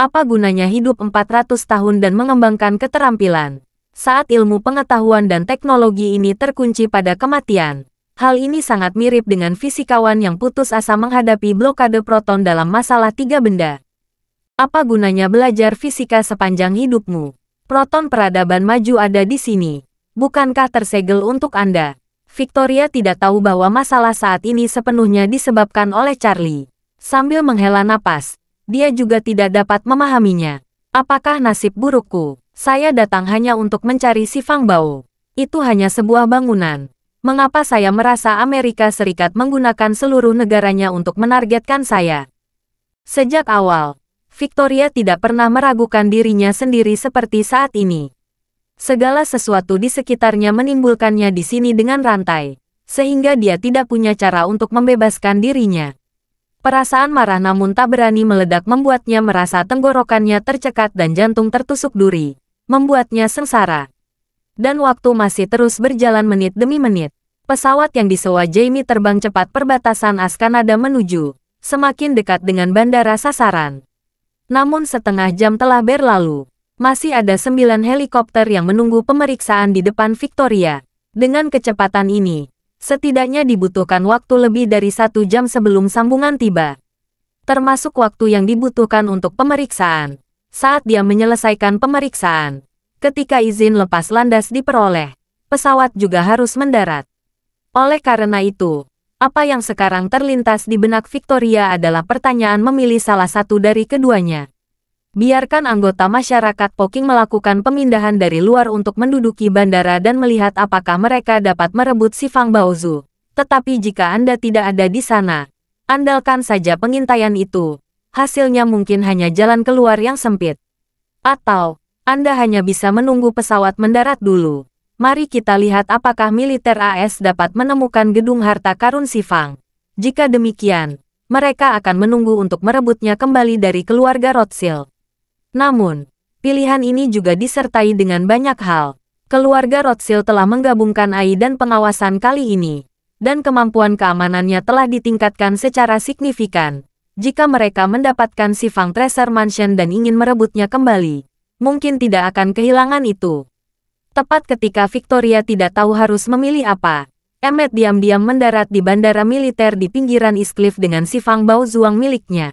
Speaker 1: Apa gunanya hidup 400 tahun dan mengembangkan keterampilan, saat ilmu pengetahuan dan teknologi ini terkunci pada kematian? Hal ini sangat mirip dengan fisikawan yang putus asa menghadapi blokade proton dalam masalah 3 benda. Apa gunanya belajar fisika sepanjang hidupmu? Proton peradaban maju ada di sini. Bukankah tersegel untuk Anda? Victoria tidak tahu bahwa masalah saat ini sepenuhnya disebabkan oleh Charlie. Sambil menghela napas, dia juga tidak dapat memahaminya. Apakah nasib burukku? Saya datang hanya untuk mencari si Fang Bao. Itu hanya sebuah bangunan. Mengapa saya merasa Amerika Serikat menggunakan seluruh negaranya untuk menargetkan saya? Sejak awal, Victoria tidak pernah meragukan dirinya sendiri seperti saat ini. Segala sesuatu di sekitarnya menimbulkannya di sini dengan rantai, sehingga dia tidak punya cara untuk membebaskan dirinya. Perasaan marah namun tak berani meledak membuatnya merasa tenggorokannya tercekat dan jantung tertusuk duri, membuatnya sengsara. Dan waktu masih terus berjalan menit demi menit. Pesawat yang disewa Jamie terbang cepat perbatasan Askanada menuju, semakin dekat dengan bandara sasaran. Namun setengah jam telah berlalu. Masih ada 9 helikopter yang menunggu pemeriksaan di depan Victoria. Dengan kecepatan ini, setidaknya dibutuhkan waktu lebih dari 1 jam sebelum sambungan tiba. Termasuk waktu yang dibutuhkan untuk pemeriksaan. Saat dia menyelesaikan pemeriksaan, ketika izin lepas landas diperoleh, pesawat juga harus mendarat. Oleh karena itu, apa yang sekarang terlintas di benak Victoria adalah pertanyaan memilih salah satu dari keduanya. Biarkan anggota masyarakat Poking melakukan pemindahan dari luar untuk menduduki bandara dan melihat apakah mereka dapat merebut si Fang Baozu. Tetapi jika Anda tidak ada di sana, andalkan saja pengintaian itu. Hasilnya mungkin hanya jalan keluar yang sempit. Atau, Anda hanya bisa menunggu pesawat mendarat dulu. Mari kita lihat apakah militer AS dapat menemukan gedung harta karun si Fang. Jika demikian, mereka akan menunggu untuk merebutnya kembali dari keluarga Rothschild. Namun, pilihan ini juga disertai dengan banyak hal. Keluarga Rothschild telah menggabungkan AI dan pengawasan kali ini, dan kemampuan keamanannya telah ditingkatkan secara signifikan. Jika mereka mendapatkan si Fang Treasure Mansion dan ingin merebutnya kembali, mungkin tidak akan kehilangan itu. Tepat ketika Victoria tidak tahu harus memilih apa, Emmet diam-diam mendarat di bandara militer di pinggiran East Cliff dengan si Fang Baozuang miliknya.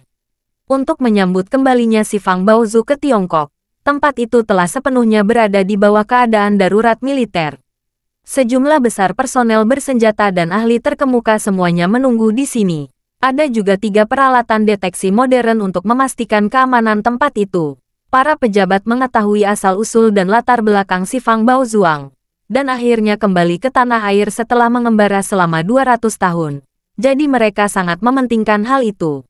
Speaker 1: Untuk menyambut kembalinya si Fang Baozu ke Tiongkok, tempat itu telah sepenuhnya berada di bawah keadaan darurat militer. Sejumlah besar personel bersenjata dan ahli terkemuka semuanya menunggu di sini. Ada juga 3 peralatan deteksi modern untuk memastikan keamanan tempat itu. Para pejabat mengetahui asal-usul dan latar belakang si Fang Baozuang, dan akhirnya kembali ke tanah air setelah mengembara selama 200 tahun. Jadi mereka sangat mementingkan hal itu.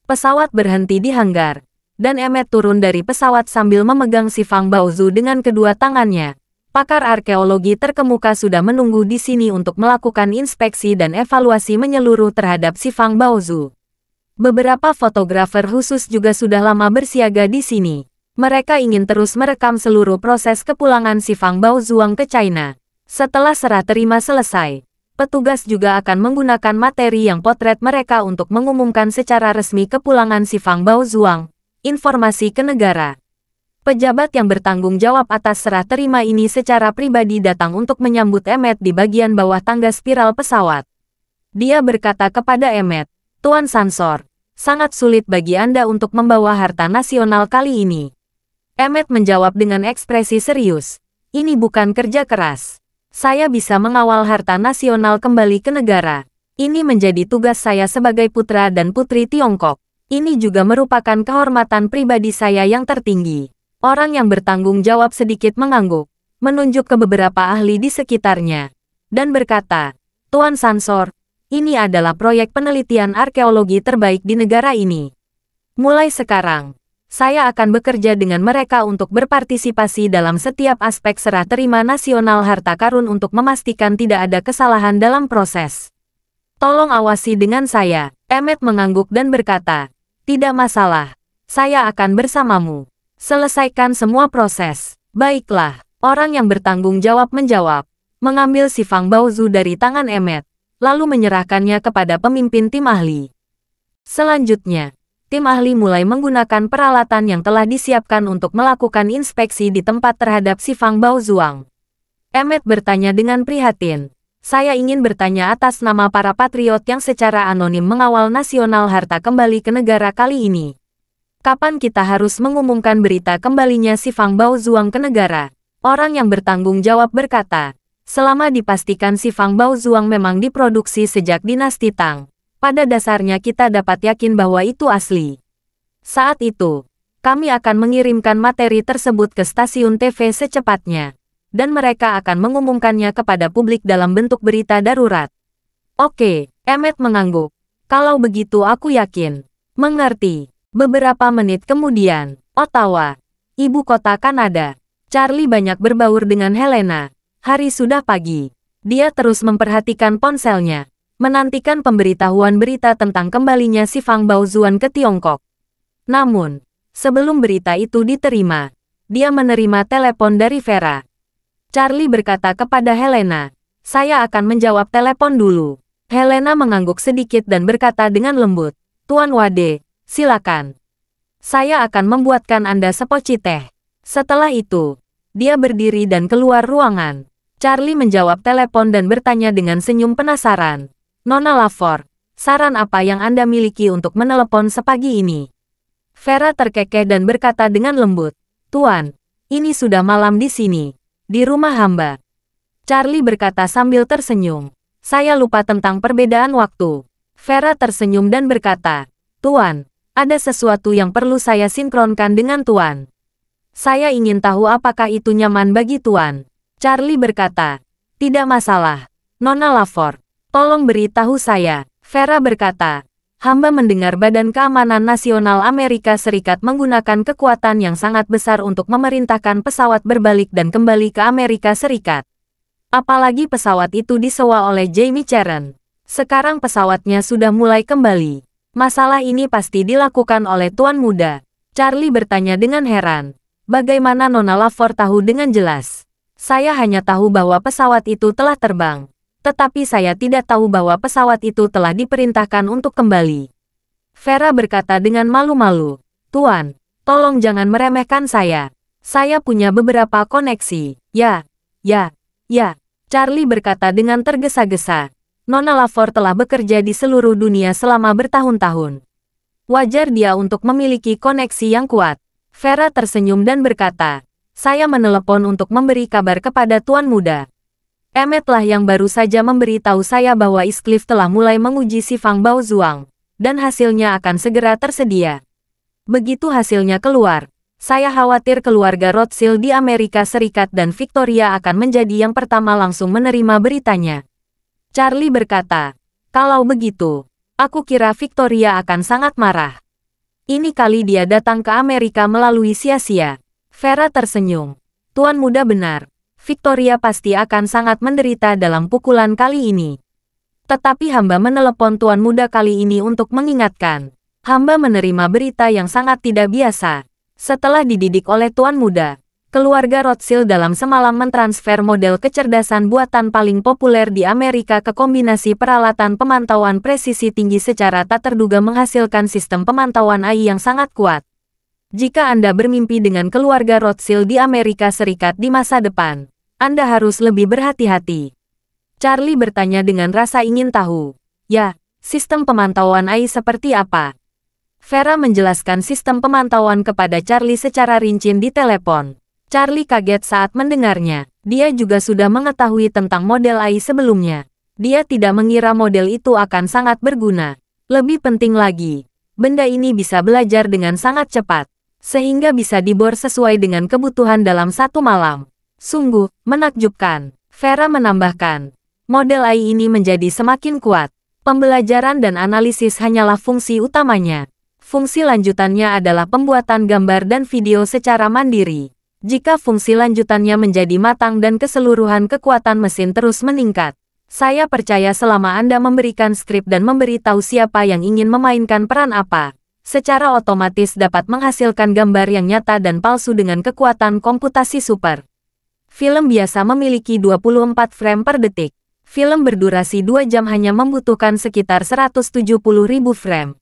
Speaker 1: Pesawat berhenti di hanggar, dan Emmet turun dari pesawat sambil memegang si Fang Baozu dengan kedua tangannya. Pakar arkeologi terkemuka sudah menunggu di sini untuk melakukan inspeksi dan evaluasi menyeluruh terhadap si Fang Baozu. Beberapa fotografer khusus juga sudah lama bersiaga di sini. Mereka ingin terus merekam seluruh proses kepulangan si Fang Baozuang ke China. Setelah serah terima selesai, petugas juga akan menggunakan materi yang potret mereka untuk mengumumkan secara resmi kepulangan si Fang Baozuang. Informasi ke negara. Pejabat yang bertanggung jawab atas serah terima ini secara pribadi datang untuk menyambut Emmet di bagian bawah tangga spiral pesawat. Dia berkata kepada Emmet, "Tuan Sansor, sangat sulit bagi Anda untuk membawa harta nasional kali ini." Emmet menjawab dengan ekspresi serius, "Ini bukan kerja keras. Saya bisa mengawal harta nasional kembali ke negara. Ini menjadi tugas saya sebagai putra dan putri Tiongkok. Ini juga merupakan kehormatan pribadi saya yang tertinggi." Orang yang bertanggung jawab sedikit mengangguk, menunjuk ke beberapa ahli di sekitarnya, dan berkata, "Tuan Sansor, ini adalah proyek penelitian arkeologi terbaik di negara ini. Mulai sekarang, saya akan bekerja dengan mereka untuk berpartisipasi dalam setiap aspek serah terima nasional harta karun untuk memastikan tidak ada kesalahan dalam proses. Tolong awasi dengan saya." Emmet mengangguk dan berkata, "Tidak masalah, saya akan bersamamu. Selesaikan semua proses." "Baiklah," orang yang bertanggung jawab menjawab, mengambil si Fang Baozu dari tangan Emmet, lalu menyerahkannya kepada pemimpin tim ahli. Selanjutnya, tim ahli mulai menggunakan peralatan yang telah disiapkan untuk melakukan inspeksi di tempat terhadap si Fang Baozuang. Emmet bertanya dengan prihatin, "Saya ingin bertanya atas nama para patriot yang secara anonim mengawal nasional harta kembali ke negara kali ini. Kapan kita harus mengumumkan berita kembalinya si Fang Baozuang ke negara?" Orang yang bertanggung jawab berkata, "Selama dipastikan si Fang Baozuang memang diproduksi sejak dinasti Tang, pada dasarnya kita dapat yakin bahwa itu asli. Saat itu, kami akan mengirimkan materi tersebut ke stasiun TV secepatnya, dan mereka akan mengumumkannya kepada publik dalam bentuk berita darurat." "Oke," Emmet mengangguk. "Kalau begitu aku yakin." "Mengerti." Beberapa menit kemudian, Ottawa, ibu kota Kanada. Charlie banyak berbaur dengan Helena. Hari sudah pagi. Dia terus memperhatikan ponselnya, menantikan pemberitahuan berita tentang kembalinya si Fang Baozuan ke Tiongkok. Namun, sebelum berita itu diterima, dia menerima telepon dari Vera. Charlie berkata kepada Helena, "Saya akan menjawab telepon dulu." Helena mengangguk sedikit dan berkata dengan lembut, "Tuan Wade, silakan. Saya akan membuatkan Anda sepoci teh." Setelah itu, dia berdiri dan keluar ruangan. Charlie menjawab telepon dan bertanya dengan senyum penasaran. Nona Lavore, saran apa yang Anda miliki untuk menelepon sepagi ini? Vera terkekeh dan berkata dengan lembut, Tuan, ini sudah malam di sini, di rumah hamba. Charlie berkata sambil tersenyum. Saya lupa tentang perbedaan waktu. Vera tersenyum dan berkata, Tuan, ada sesuatu yang perlu saya sinkronkan dengan Tuan. Saya ingin tahu apakah itu nyaman bagi Tuan. Charlie berkata, tidak masalah. Nona Lavore, tolong beritahu saya. Vera berkata, hamba mendengar Badan Keamanan Nasional Amerika Serikat menggunakan kekuatan yang sangat besar untuk memerintahkan pesawat berbalik dan kembali ke Amerika Serikat. Apalagi pesawat itu disewa oleh Jamie Charen. Sekarang pesawatnya sudah mulai kembali. Masalah ini pasti dilakukan oleh Tuan Muda. Charlie bertanya dengan heran. Bagaimana Nona Lavore tahu dengan jelas? Saya hanya tahu bahwa pesawat itu telah terbang. Tetapi saya tidak tahu bahwa pesawat itu telah diperintahkan untuk kembali. Vera berkata dengan malu-malu. Tuan, tolong jangan meremehkan saya. Saya punya beberapa koneksi. Ya. Charlie berkata dengan tergesa-gesa. Nona Lavore telah bekerja di seluruh dunia selama bertahun-tahun. Wajar dia untuk memiliki koneksi yang kuat. Vera tersenyum dan berkata, saya menelepon untuk memberi kabar kepada Tuan Muda. Emmet lah yang baru saja memberitahu saya bahwa Eastcliff telah mulai menguji si Fang Baozuang, dan hasilnya akan segera tersedia. Begitu hasilnya keluar, saya khawatir keluarga Rothschild di Amerika Serikat dan Victoria akan menjadi yang pertama langsung menerima beritanya. Charlie berkata, kalau begitu, aku kira Victoria akan sangat marah. Ini kali dia datang ke Amerika melalui sia-sia. Vera tersenyum. Tuan Muda benar. Victoria pasti akan sangat menderita dalam pukulan kali ini. Tetapi hamba menelepon Tuan Muda kali ini untuk mengingatkan. Hamba menerima berita yang sangat tidak biasa. Setelah dididik oleh Tuan Muda, keluarga Rothschild dalam semalam mentransfer model kecerdasan buatan paling populer di Amerika ke kombinasi peralatan pemantauan presisi tinggi secara tak terduga menghasilkan sistem pemantauan AI yang sangat kuat. Jika Anda bermimpi dengan keluarga Rothschild di Amerika Serikat di masa depan, Anda harus lebih berhati-hati. Charlie bertanya dengan rasa ingin tahu. Ya, sistem pemantauan AI seperti apa? Vera menjelaskan sistem pemantauan kepada Charlie secara rinci di telepon. Charlie kaget saat mendengarnya. Dia juga sudah mengetahui tentang model AI sebelumnya. Dia tidak mengira model itu akan sangat berguna. Lebih penting lagi, benda ini bisa belajar dengan sangat cepat, sehingga bisa dibor sesuai dengan kebutuhan dalam satu malam. Sungguh, menakjubkan. Vera menambahkan, model AI ini menjadi semakin kuat. Pembelajaran dan analisis hanyalah fungsi utamanya. Fungsi lanjutannya adalah pembuatan gambar dan video secara mandiri. Jika fungsi lanjutannya menjadi matang dan keseluruhan kekuatan mesin terus meningkat, saya percaya selama Anda memberikan skrip dan memberitahu siapa yang ingin memainkan peran apa, secara otomatis dapat menghasilkan gambar yang nyata dan palsu dengan kekuatan komputasi super. Film biasa memiliki 24 frame per detik. Film berdurasi 2 jam hanya membutuhkan sekitar 170.000 frame.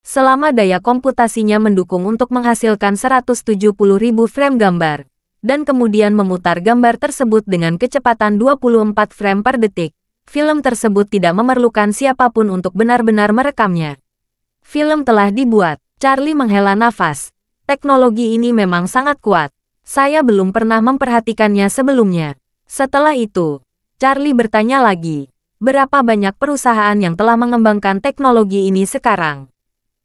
Speaker 1: Selama daya komputasinya mendukung untuk menghasilkan 170.000 frame gambar, dan kemudian memutar gambar tersebut dengan kecepatan 24 frame per detik, film tersebut tidak memerlukan siapapun untuk benar-benar merekamnya. Film telah dibuat. Charlie menghela nafas. Teknologi ini memang sangat kuat. Saya belum pernah memperhatikannya sebelumnya. Setelah itu, Charlie bertanya lagi, berapa banyak perusahaan yang telah mengembangkan teknologi ini sekarang?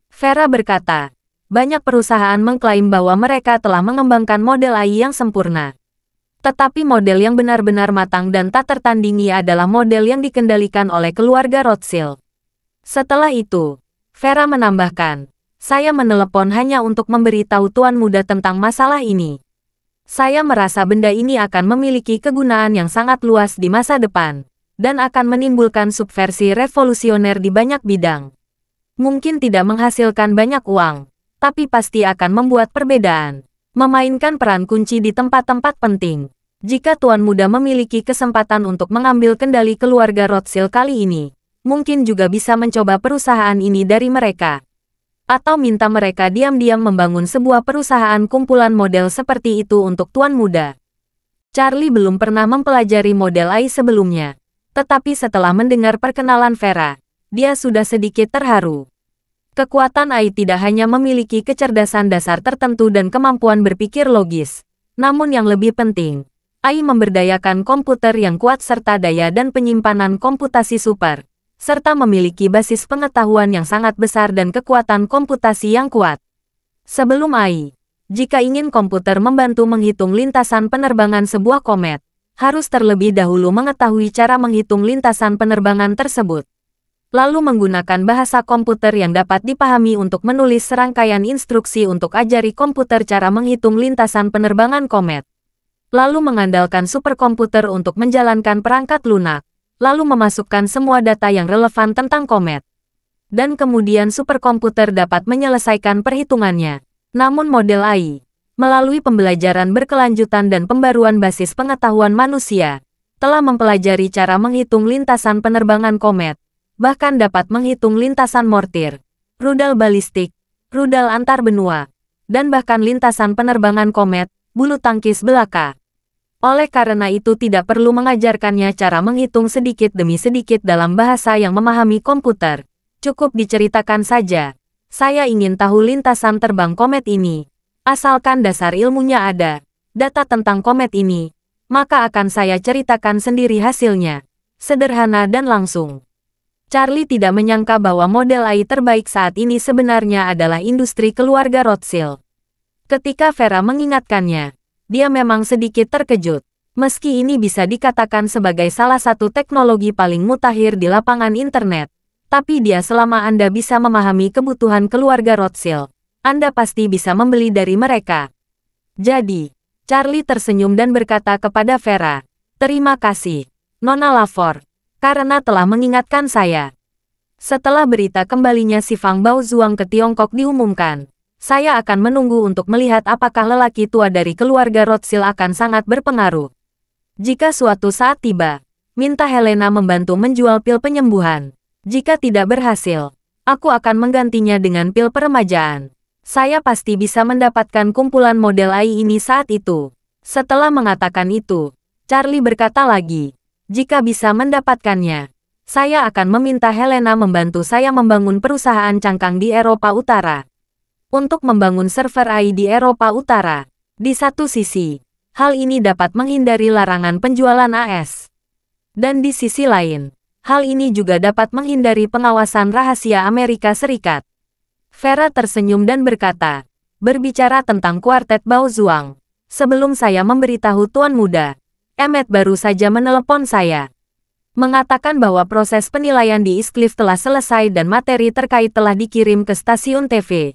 Speaker 1: Vera berkata, banyak perusahaan mengklaim bahwa mereka telah mengembangkan model AI yang sempurna. Tetapi model yang benar-benar matang dan tak tertandingi adalah model yang dikendalikan oleh keluarga Rothschild. Setelah itu, Vera menambahkan, saya menelepon hanya untuk memberitahu Tuan Muda tentang masalah ini. Saya merasa benda ini akan memiliki kegunaan yang sangat luas di masa depan, dan akan menimbulkan subversi revolusioner di banyak bidang. Mungkin tidak menghasilkan banyak uang, tapi pasti akan membuat perbedaan. Memainkan peran kunci di tempat-tempat penting. Jika Tuan Muda memiliki kesempatan untuk mengambil kendali keluarga Rothschild kali ini, mungkin juga bisa mencoba perusahaan ini dari mereka. Atau minta mereka diam-diam membangun sebuah perusahaan kumpulan model seperti itu untuk tuan muda. Charlie belum pernah mempelajari model AI sebelumnya. Tetapi setelah mendengar perkenalan Vera, dia sudah sedikit terharu. Kekuatan AI tidak hanya memiliki kecerdasan dasar tertentu dan kemampuan berpikir logis. Namun yang lebih penting, AI memberdayakan komputer yang kuat serta daya dan penyimpanan komputasi super, serta memiliki basis pengetahuan yang sangat besar dan kekuatan komputasi yang kuat. Sebelum AI, jika ingin komputer membantu menghitung lintasan penerbangan sebuah komet, harus terlebih dahulu mengetahui cara menghitung lintasan penerbangan tersebut. Lalu menggunakan bahasa komputer yang dapat dipahami untuk menulis serangkaian instruksi untuk ajari komputer cara menghitung lintasan penerbangan komet. Lalu mengandalkan superkomputer untuk menjalankan perangkat lunak, lalu memasukkan semua data yang relevan tentang komet. Dan kemudian superkomputer dapat menyelesaikan perhitungannya. Namun model AI, melalui pembelajaran berkelanjutan dan pembaruan basis pengetahuan manusia, telah mempelajari cara menghitung lintasan penerbangan komet, bahkan dapat menghitung lintasan mortir, rudal balistik, rudal antar benua, dan bahkan lintasan penerbangan komet, bulu tangkis belaka. Oleh karena itu tidak perlu mengajarkannya cara menghitung sedikit demi sedikit dalam bahasa yang memahami komputer. Cukup diceritakan saja, saya ingin tahu lintasan terbang komet ini. Asalkan dasar ilmunya ada, data tentang komet ini, maka akan saya ceritakan sendiri hasilnya. Sederhana dan langsung. Charlie tidak menyangka bahwa model AI terbaik saat ini sebenarnya adalah industri keluarga Rothschild. Ketika Vera mengingatkannya, dia memang sedikit terkejut. Meski ini bisa dikatakan sebagai salah satu teknologi paling mutakhir di lapangan internet, tapi dia selama Anda bisa memahami kebutuhan keluarga Rothschild, Anda pasti bisa membeli dari mereka. Jadi, Charlie tersenyum dan berkata kepada Vera, "Terima kasih, Nona Lavore, karena telah mengingatkan saya." Setelah berita kembalinya si Fang Baozuang ke Tiongkok diumumkan, saya akan menunggu untuk melihat apakah lelaki tua dari keluarga Rothschild akan sangat berpengaruh. Jika suatu saat tiba, minta Helena membantu menjual pil penyembuhan. Jika tidak berhasil, aku akan menggantinya dengan pil peremajaan. Saya pasti bisa mendapatkan kumpulan model AI ini saat itu. Setelah mengatakan itu, Charlie berkata lagi, "Jika bisa mendapatkannya, saya akan meminta Helena membantu saya membangun perusahaan cangkang di Eropa Utara." Untuk membangun server AI di Eropa Utara, di satu sisi, hal ini dapat menghindari larangan penjualan AS. Dan di sisi lain, hal ini juga dapat menghindari pengawasan rahasia Amerika Serikat. Vera tersenyum dan berkata, "Berbicara tentang kuartet Baozuang, sebelum saya memberitahu Tuan Muda, Emmet baru saja menelepon saya. Mengatakan bahwa proses penilaian di Eastcliff telah selesai dan materi terkait telah dikirim ke stasiun TV.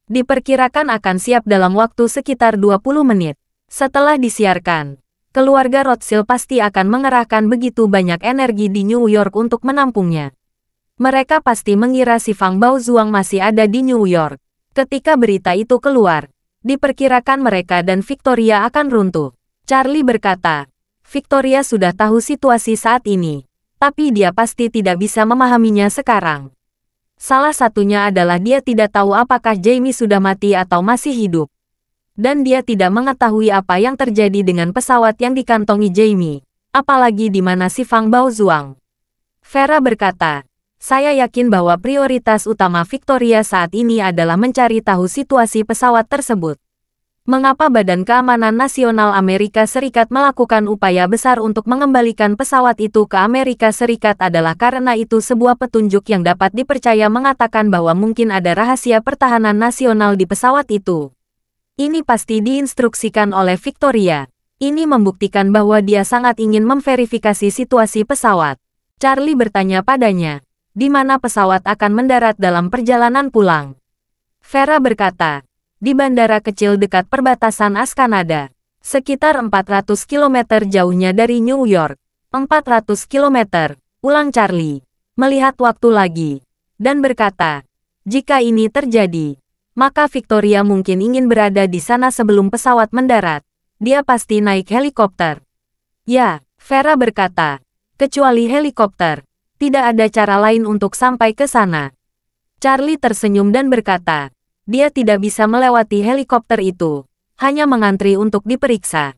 Speaker 1: Diperkirakan akan siap dalam waktu sekitar 20 menit. Setelah disiarkan, keluarga Rothschild pasti akan mengerahkan begitu banyak energi di New York untuk menampungnya. Mereka pasti mengira si Fang Baozuang masih ada di New York. Ketika berita itu keluar, diperkirakan mereka dan Victoria akan runtuh." Charlie berkata, "Victoria sudah tahu situasi saat ini, tapi dia pasti tidak bisa memahaminya sekarang. Salah satunya adalah dia tidak tahu apakah Jamie sudah mati atau masih hidup. Dan dia tidak mengetahui apa yang terjadi dengan pesawat yang dikantongi Jamie, apalagi di mana si Fang Baozuang." Vera berkata, "Saya yakin bahwa prioritas utama Victoria saat ini adalah mencari tahu situasi pesawat tersebut. Mengapa Badan Keamanan Nasional Amerika Serikat melakukan upaya besar untuk mengembalikan pesawat itu ke Amerika Serikat adalah karena itu sebuah petunjuk yang dapat dipercaya mengatakan bahwa mungkin ada rahasia pertahanan nasional di pesawat itu. Ini pasti diinstruksikan oleh Victoria. Ini membuktikan bahwa dia sangat ingin memverifikasi situasi pesawat." Charlie bertanya padanya, "Di mana pesawat akan mendarat dalam perjalanan pulang?" Vera berkata, "Di bandara kecil dekat perbatasan AS Kanada, sekitar 400 km jauhnya dari New York." 400 km, ulang Charlie, melihat waktu lagi, dan berkata, "Jika ini terjadi, maka Victoria mungkin ingin berada di sana sebelum pesawat mendarat. Dia pasti naik helikopter." "Ya," Vera berkata, "kecuali helikopter. Tidak ada cara lain untuk sampai ke sana." Charlie tersenyum dan berkata, dia tidak bisa melewati helikopter itu, hanya mengantri untuk diperiksa.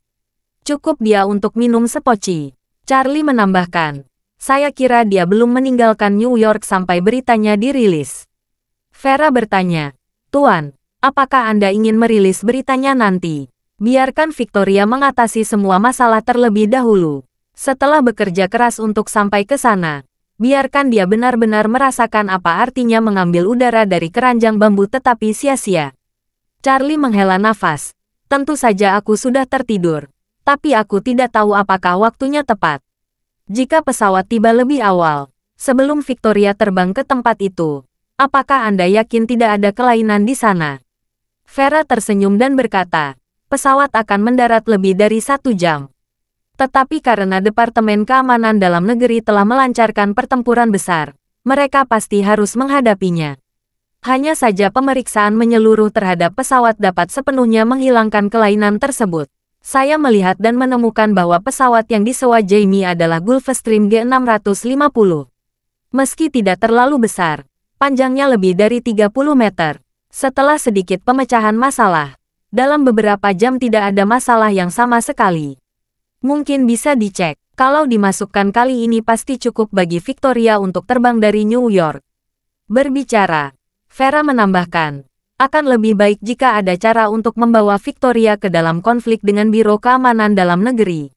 Speaker 1: Cukup dia untuk minum sepoci. Charlie menambahkan, saya kira dia belum meninggalkan New York sampai beritanya dirilis. Vera bertanya, Tuan, apakah Anda ingin merilis beritanya nanti? Biarkan Victoria mengatasi semua masalah terlebih dahulu. Setelah bekerja keras untuk sampai ke sana, biarkan dia benar-benar merasakan apa artinya mengambil udara dari keranjang bambu tetapi sia-sia. Charlie menghela nafas. Tentu saja aku sudah tertidur, tapi aku tidak tahu apakah waktunya tepat. Jika pesawat tiba lebih awal, sebelum Victoria terbang ke tempat itu, apakah Anda yakin tidak ada kelainan di sana? Vera tersenyum dan berkata, pesawat akan mendarat lebih dari 1 jam. Tetapi karena Departemen Keamanan Dalam Negeri telah melancarkan pertempuran besar, mereka pasti harus menghadapinya. Hanya saja pemeriksaan menyeluruh terhadap pesawat dapat sepenuhnya menghilangkan kelainan tersebut. Saya melihat dan menemukan bahwa pesawat yang disewa Jamie adalah Gulfstream G650. Meski tidak terlalu besar, panjangnya lebih dari 30 meter. Setelah sedikit pemecahan masalah, dalam beberapa jam tidak ada masalah yang sama sekali. Mungkin bisa dicek, kalau dimasukkan kali ini pasti cukup bagi Victoria untuk terbang dari New York. Berbicara, Vera menambahkan, akan lebih baik jika ada cara untuk membawa Victoria ke dalam konflik dengan Biro Keamanan Dalam Negeri.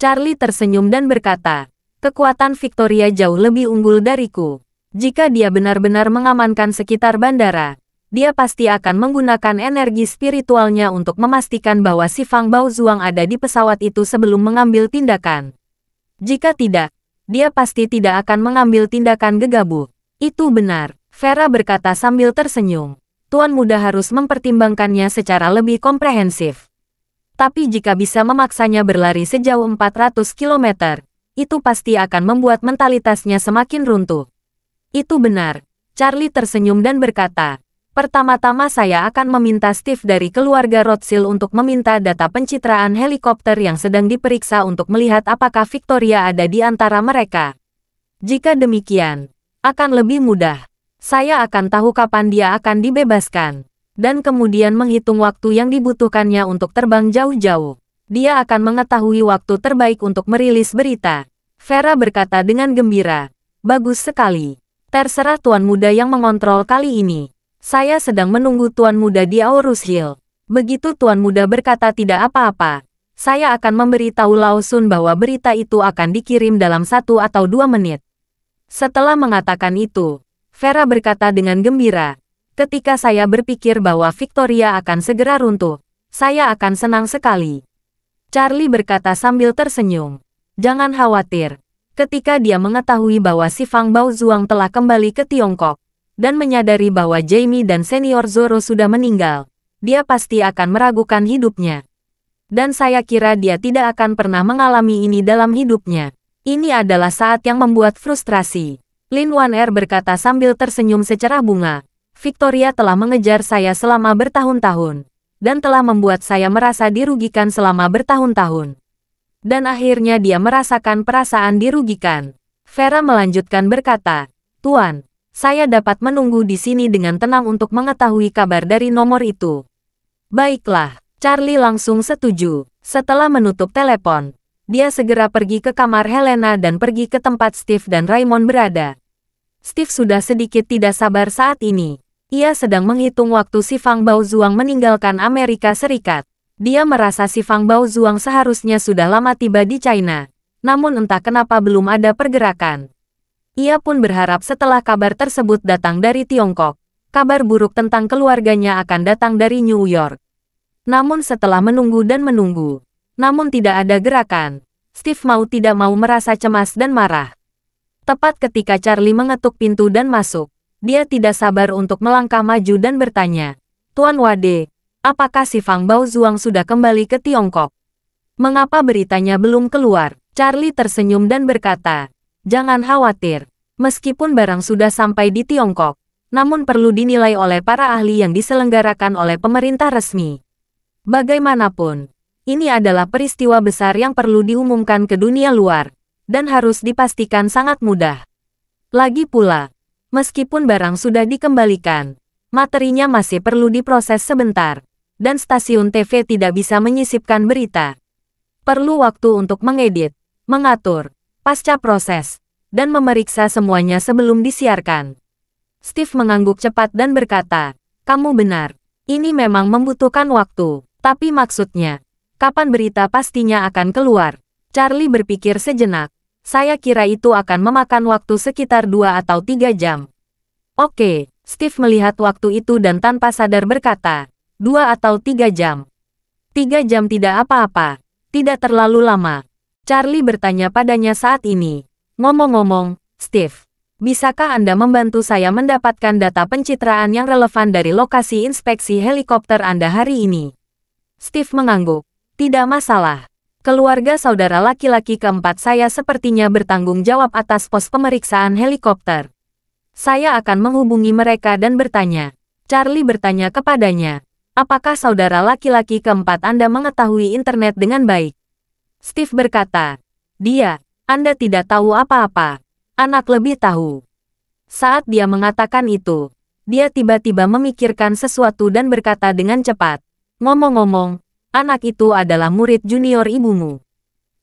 Speaker 1: Charlie tersenyum dan berkata, kekuatan Victoria jauh lebih unggul dariku. Jika dia benar-benar mengamankan sekitar bandara, dia pasti akan menggunakan energi spiritualnya untuk memastikan bahwa si Fang Baozuang ada di pesawat itu sebelum mengambil tindakan. Jika tidak, dia pasti tidak akan mengambil tindakan gegabah. Itu benar, Vera berkata sambil tersenyum. Tuan Muda harus mempertimbangkannya secara lebih komprehensif. Tapi jika bisa memaksanya berlari sejauh 400 km, itu pasti akan membuat mentalitasnya semakin runtuh. Itu benar, Charlie tersenyum dan berkata, pertama-tama saya akan meminta Steve dari keluarga Rothschild untuk meminta data pencitraan helikopter yang sedang diperiksa untuk melihat apakah Victoria ada di antara mereka. Jika demikian, akan lebih mudah. Saya akan tahu kapan dia akan dibebaskan, dan kemudian menghitung waktu yang dibutuhkannya untuk terbang jauh-jauh. Dia akan mengetahui waktu terbaik untuk merilis berita. Vera berkata dengan gembira, bagus sekali. Terserah Tuan Muda yang mengontrol kali ini. Saya sedang menunggu Tuan Muda di Aurus Hill. Begitu Tuan Muda berkata tidak apa-apa, saya akan memberitahu Lao Sun bahwa berita itu akan dikirim dalam 1 atau 2 menit. Setelah mengatakan itu, Vera berkata dengan gembira, ketika saya berpikir bahwa Victoria akan segera runtuh, saya akan senang sekali. Charlie berkata sambil tersenyum, jangan khawatir. Ketika dia mengetahui bahwa si Fang Baozuang telah kembali ke Tiongkok, dan menyadari bahwa Jamie dan senior Zoro sudah meninggal, dia pasti akan meragukan hidupnya. Dan saya kira dia tidak akan pernah mengalami ini dalam hidupnya. Ini adalah saat yang membuat frustrasi. Lin Wan-er berkata sambil tersenyum secerah bunga, Victoria telah mengejar saya selama bertahun-tahun, dan telah membuat saya merasa dirugikan selama bertahun-tahun. Dan akhirnya dia merasakan perasaan dirugikan. Vera melanjutkan berkata, Tuan, saya dapat menunggu di sini dengan tenang untuk mengetahui kabar dari nomor itu. Baiklah, Charlie langsung setuju. Setelah menutup telepon, dia segera pergi ke kamar Helena dan pergi ke tempat Steve dan Raymond berada. Steve sudah sedikit tidak sabar saat ini. Ia sedang menghitung waktu si Fang Baozuang meninggalkan Amerika Serikat. Dia merasa si Fang Baozuang seharusnya sudah lama tiba di China. Namun entah kenapa belum ada pergerakan. Ia pun berharap setelah kabar tersebut datang dari Tiongkok, kabar buruk tentang keluarganya akan datang dari New York. Namun setelah menunggu dan menunggu, namun tidak ada gerakan, Steve mau tidak mau merasa cemas dan marah. Tepat ketika Charlie mengetuk pintu dan masuk, dia tidak sabar untuk melangkah maju dan bertanya, Tuan Wade, apakah si Fang Baozuang sudah kembali ke Tiongkok? Mengapa beritanya belum keluar? Charlie tersenyum dan berkata, jangan khawatir, meskipun barang sudah sampai di Tiongkok, namun perlu dinilai oleh para ahli yang diselenggarakan oleh pemerintah resmi. Bagaimanapun, ini adalah peristiwa besar yang perlu diumumkan ke dunia luar, dan harus dipastikan sangat mudah. Lagi pula, Meskipun barang sudah dikembalikan, materinya masih perlu diproses sebentar, dan stasiun TV tidak bisa menyisipkan berita. Perlu waktu untuk mengedit, mengatur, pasca proses, dan memeriksa semuanya sebelum disiarkan. Steve mengangguk cepat dan berkata, "Kamu benar. Ini memang membutuhkan waktu. Tapi maksudnya, kapan berita pastinya akan keluar?" Charlie berpikir sejenak. "Saya kira itu akan memakan waktu sekitar 2 atau 3 jam. Oke." Steve melihat waktu itu dan tanpa sadar berkata, 2 atau 3 jam. 3 jam tidak apa-apa. Tidak terlalu lama. Charlie bertanya padanya saat ini. "Ngomong-ngomong, Steve, bisakah Anda membantu saya mendapatkan data pencitraan yang relevan dari lokasi inspeksi helikopter Anda hari ini?" Steve mengangguk. "Tidak masalah. Keluarga saudara laki-laki keempat saya sepertinya bertanggung jawab atas pos pemeriksaan helikopter. Saya akan menghubungi mereka dan bertanya." Charlie bertanya kepadanya, "Apakah saudara laki-laki keempat Anda mengetahui internet dengan baik?" Steve berkata, Anda tidak tahu apa-apa. Anak lebih tahu." Saat dia mengatakan itu, dia tiba-tiba memikirkan sesuatu dan berkata dengan cepat, "Ngomong-ngomong, anak itu adalah murid junior ibumu.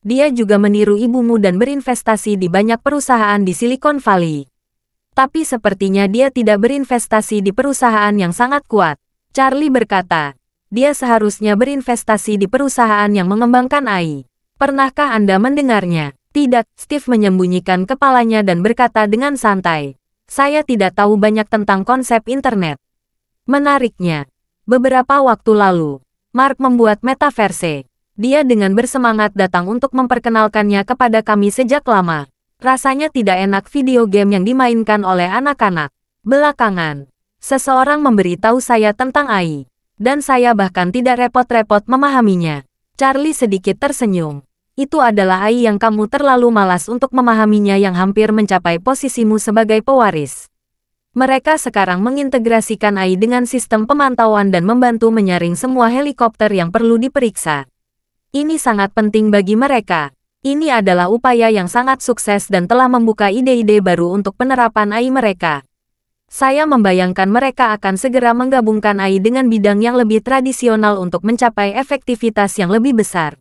Speaker 1: Dia juga meniru ibumu dan berinvestasi di banyak perusahaan di Silicon Valley. Tapi sepertinya dia tidak berinvestasi di perusahaan yang sangat kuat." Charlie berkata, "Dia seharusnya berinvestasi di perusahaan yang mengembangkan AI. Pernahkah Anda mendengarnya?" "Tidak." Steve menyembunyikan kepalanya dan berkata dengan santai, "Saya tidak tahu banyak tentang konsep internet." Menariknya, beberapa waktu lalu, Mark membuat metaverse. Dia dengan bersemangat datang untuk memperkenalkannya kepada kami sejak lama. Rasanya tidak enak video game yang dimainkan oleh anak-anak. Belakangan, seseorang memberitahu saya tentang AI, dan saya bahkan tidak repot-repot memahaminya. Charlie sedikit tersenyum. "Itu adalah AI yang kamu terlalu malas untuk memahaminya yang hampir mencapai posisimu sebagai pewaris. Mereka sekarang mengintegrasikan AI dengan sistem pemantauan dan membantu menyaring semua helikopter yang perlu diperiksa. Ini sangat penting bagi mereka. Ini adalah upaya yang sangat sukses dan telah membuka ide-ide baru untuk penerapan AI mereka. Saya membayangkan mereka akan segera menggabungkan AI dengan bidang yang lebih tradisional untuk mencapai efektivitas yang lebih besar."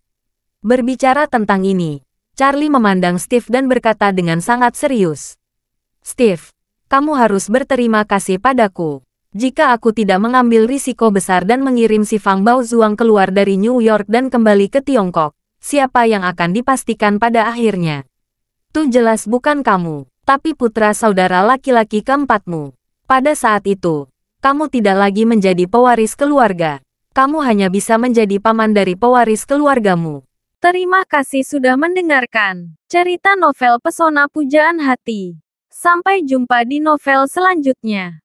Speaker 1: Berbicara tentang ini, Charlie memandang Steve dan berkata dengan sangat serius, "Steve, kamu harus berterima kasih padaku. Jika aku tidak mengambil risiko besar dan mengirim si Fang Baozuang keluar dari New York dan kembali ke Tiongkok, siapa yang akan dipastikan pada akhirnya? Itu jelas bukan kamu, tapi putra saudara laki-laki keempatmu. Pada saat itu, kamu tidak lagi menjadi pewaris keluarga. Kamu hanya bisa menjadi paman dari pewaris keluargamu." Terima kasih sudah mendengarkan cerita novel Pesona Pujaan Hati. Sampai jumpa di novel selanjutnya.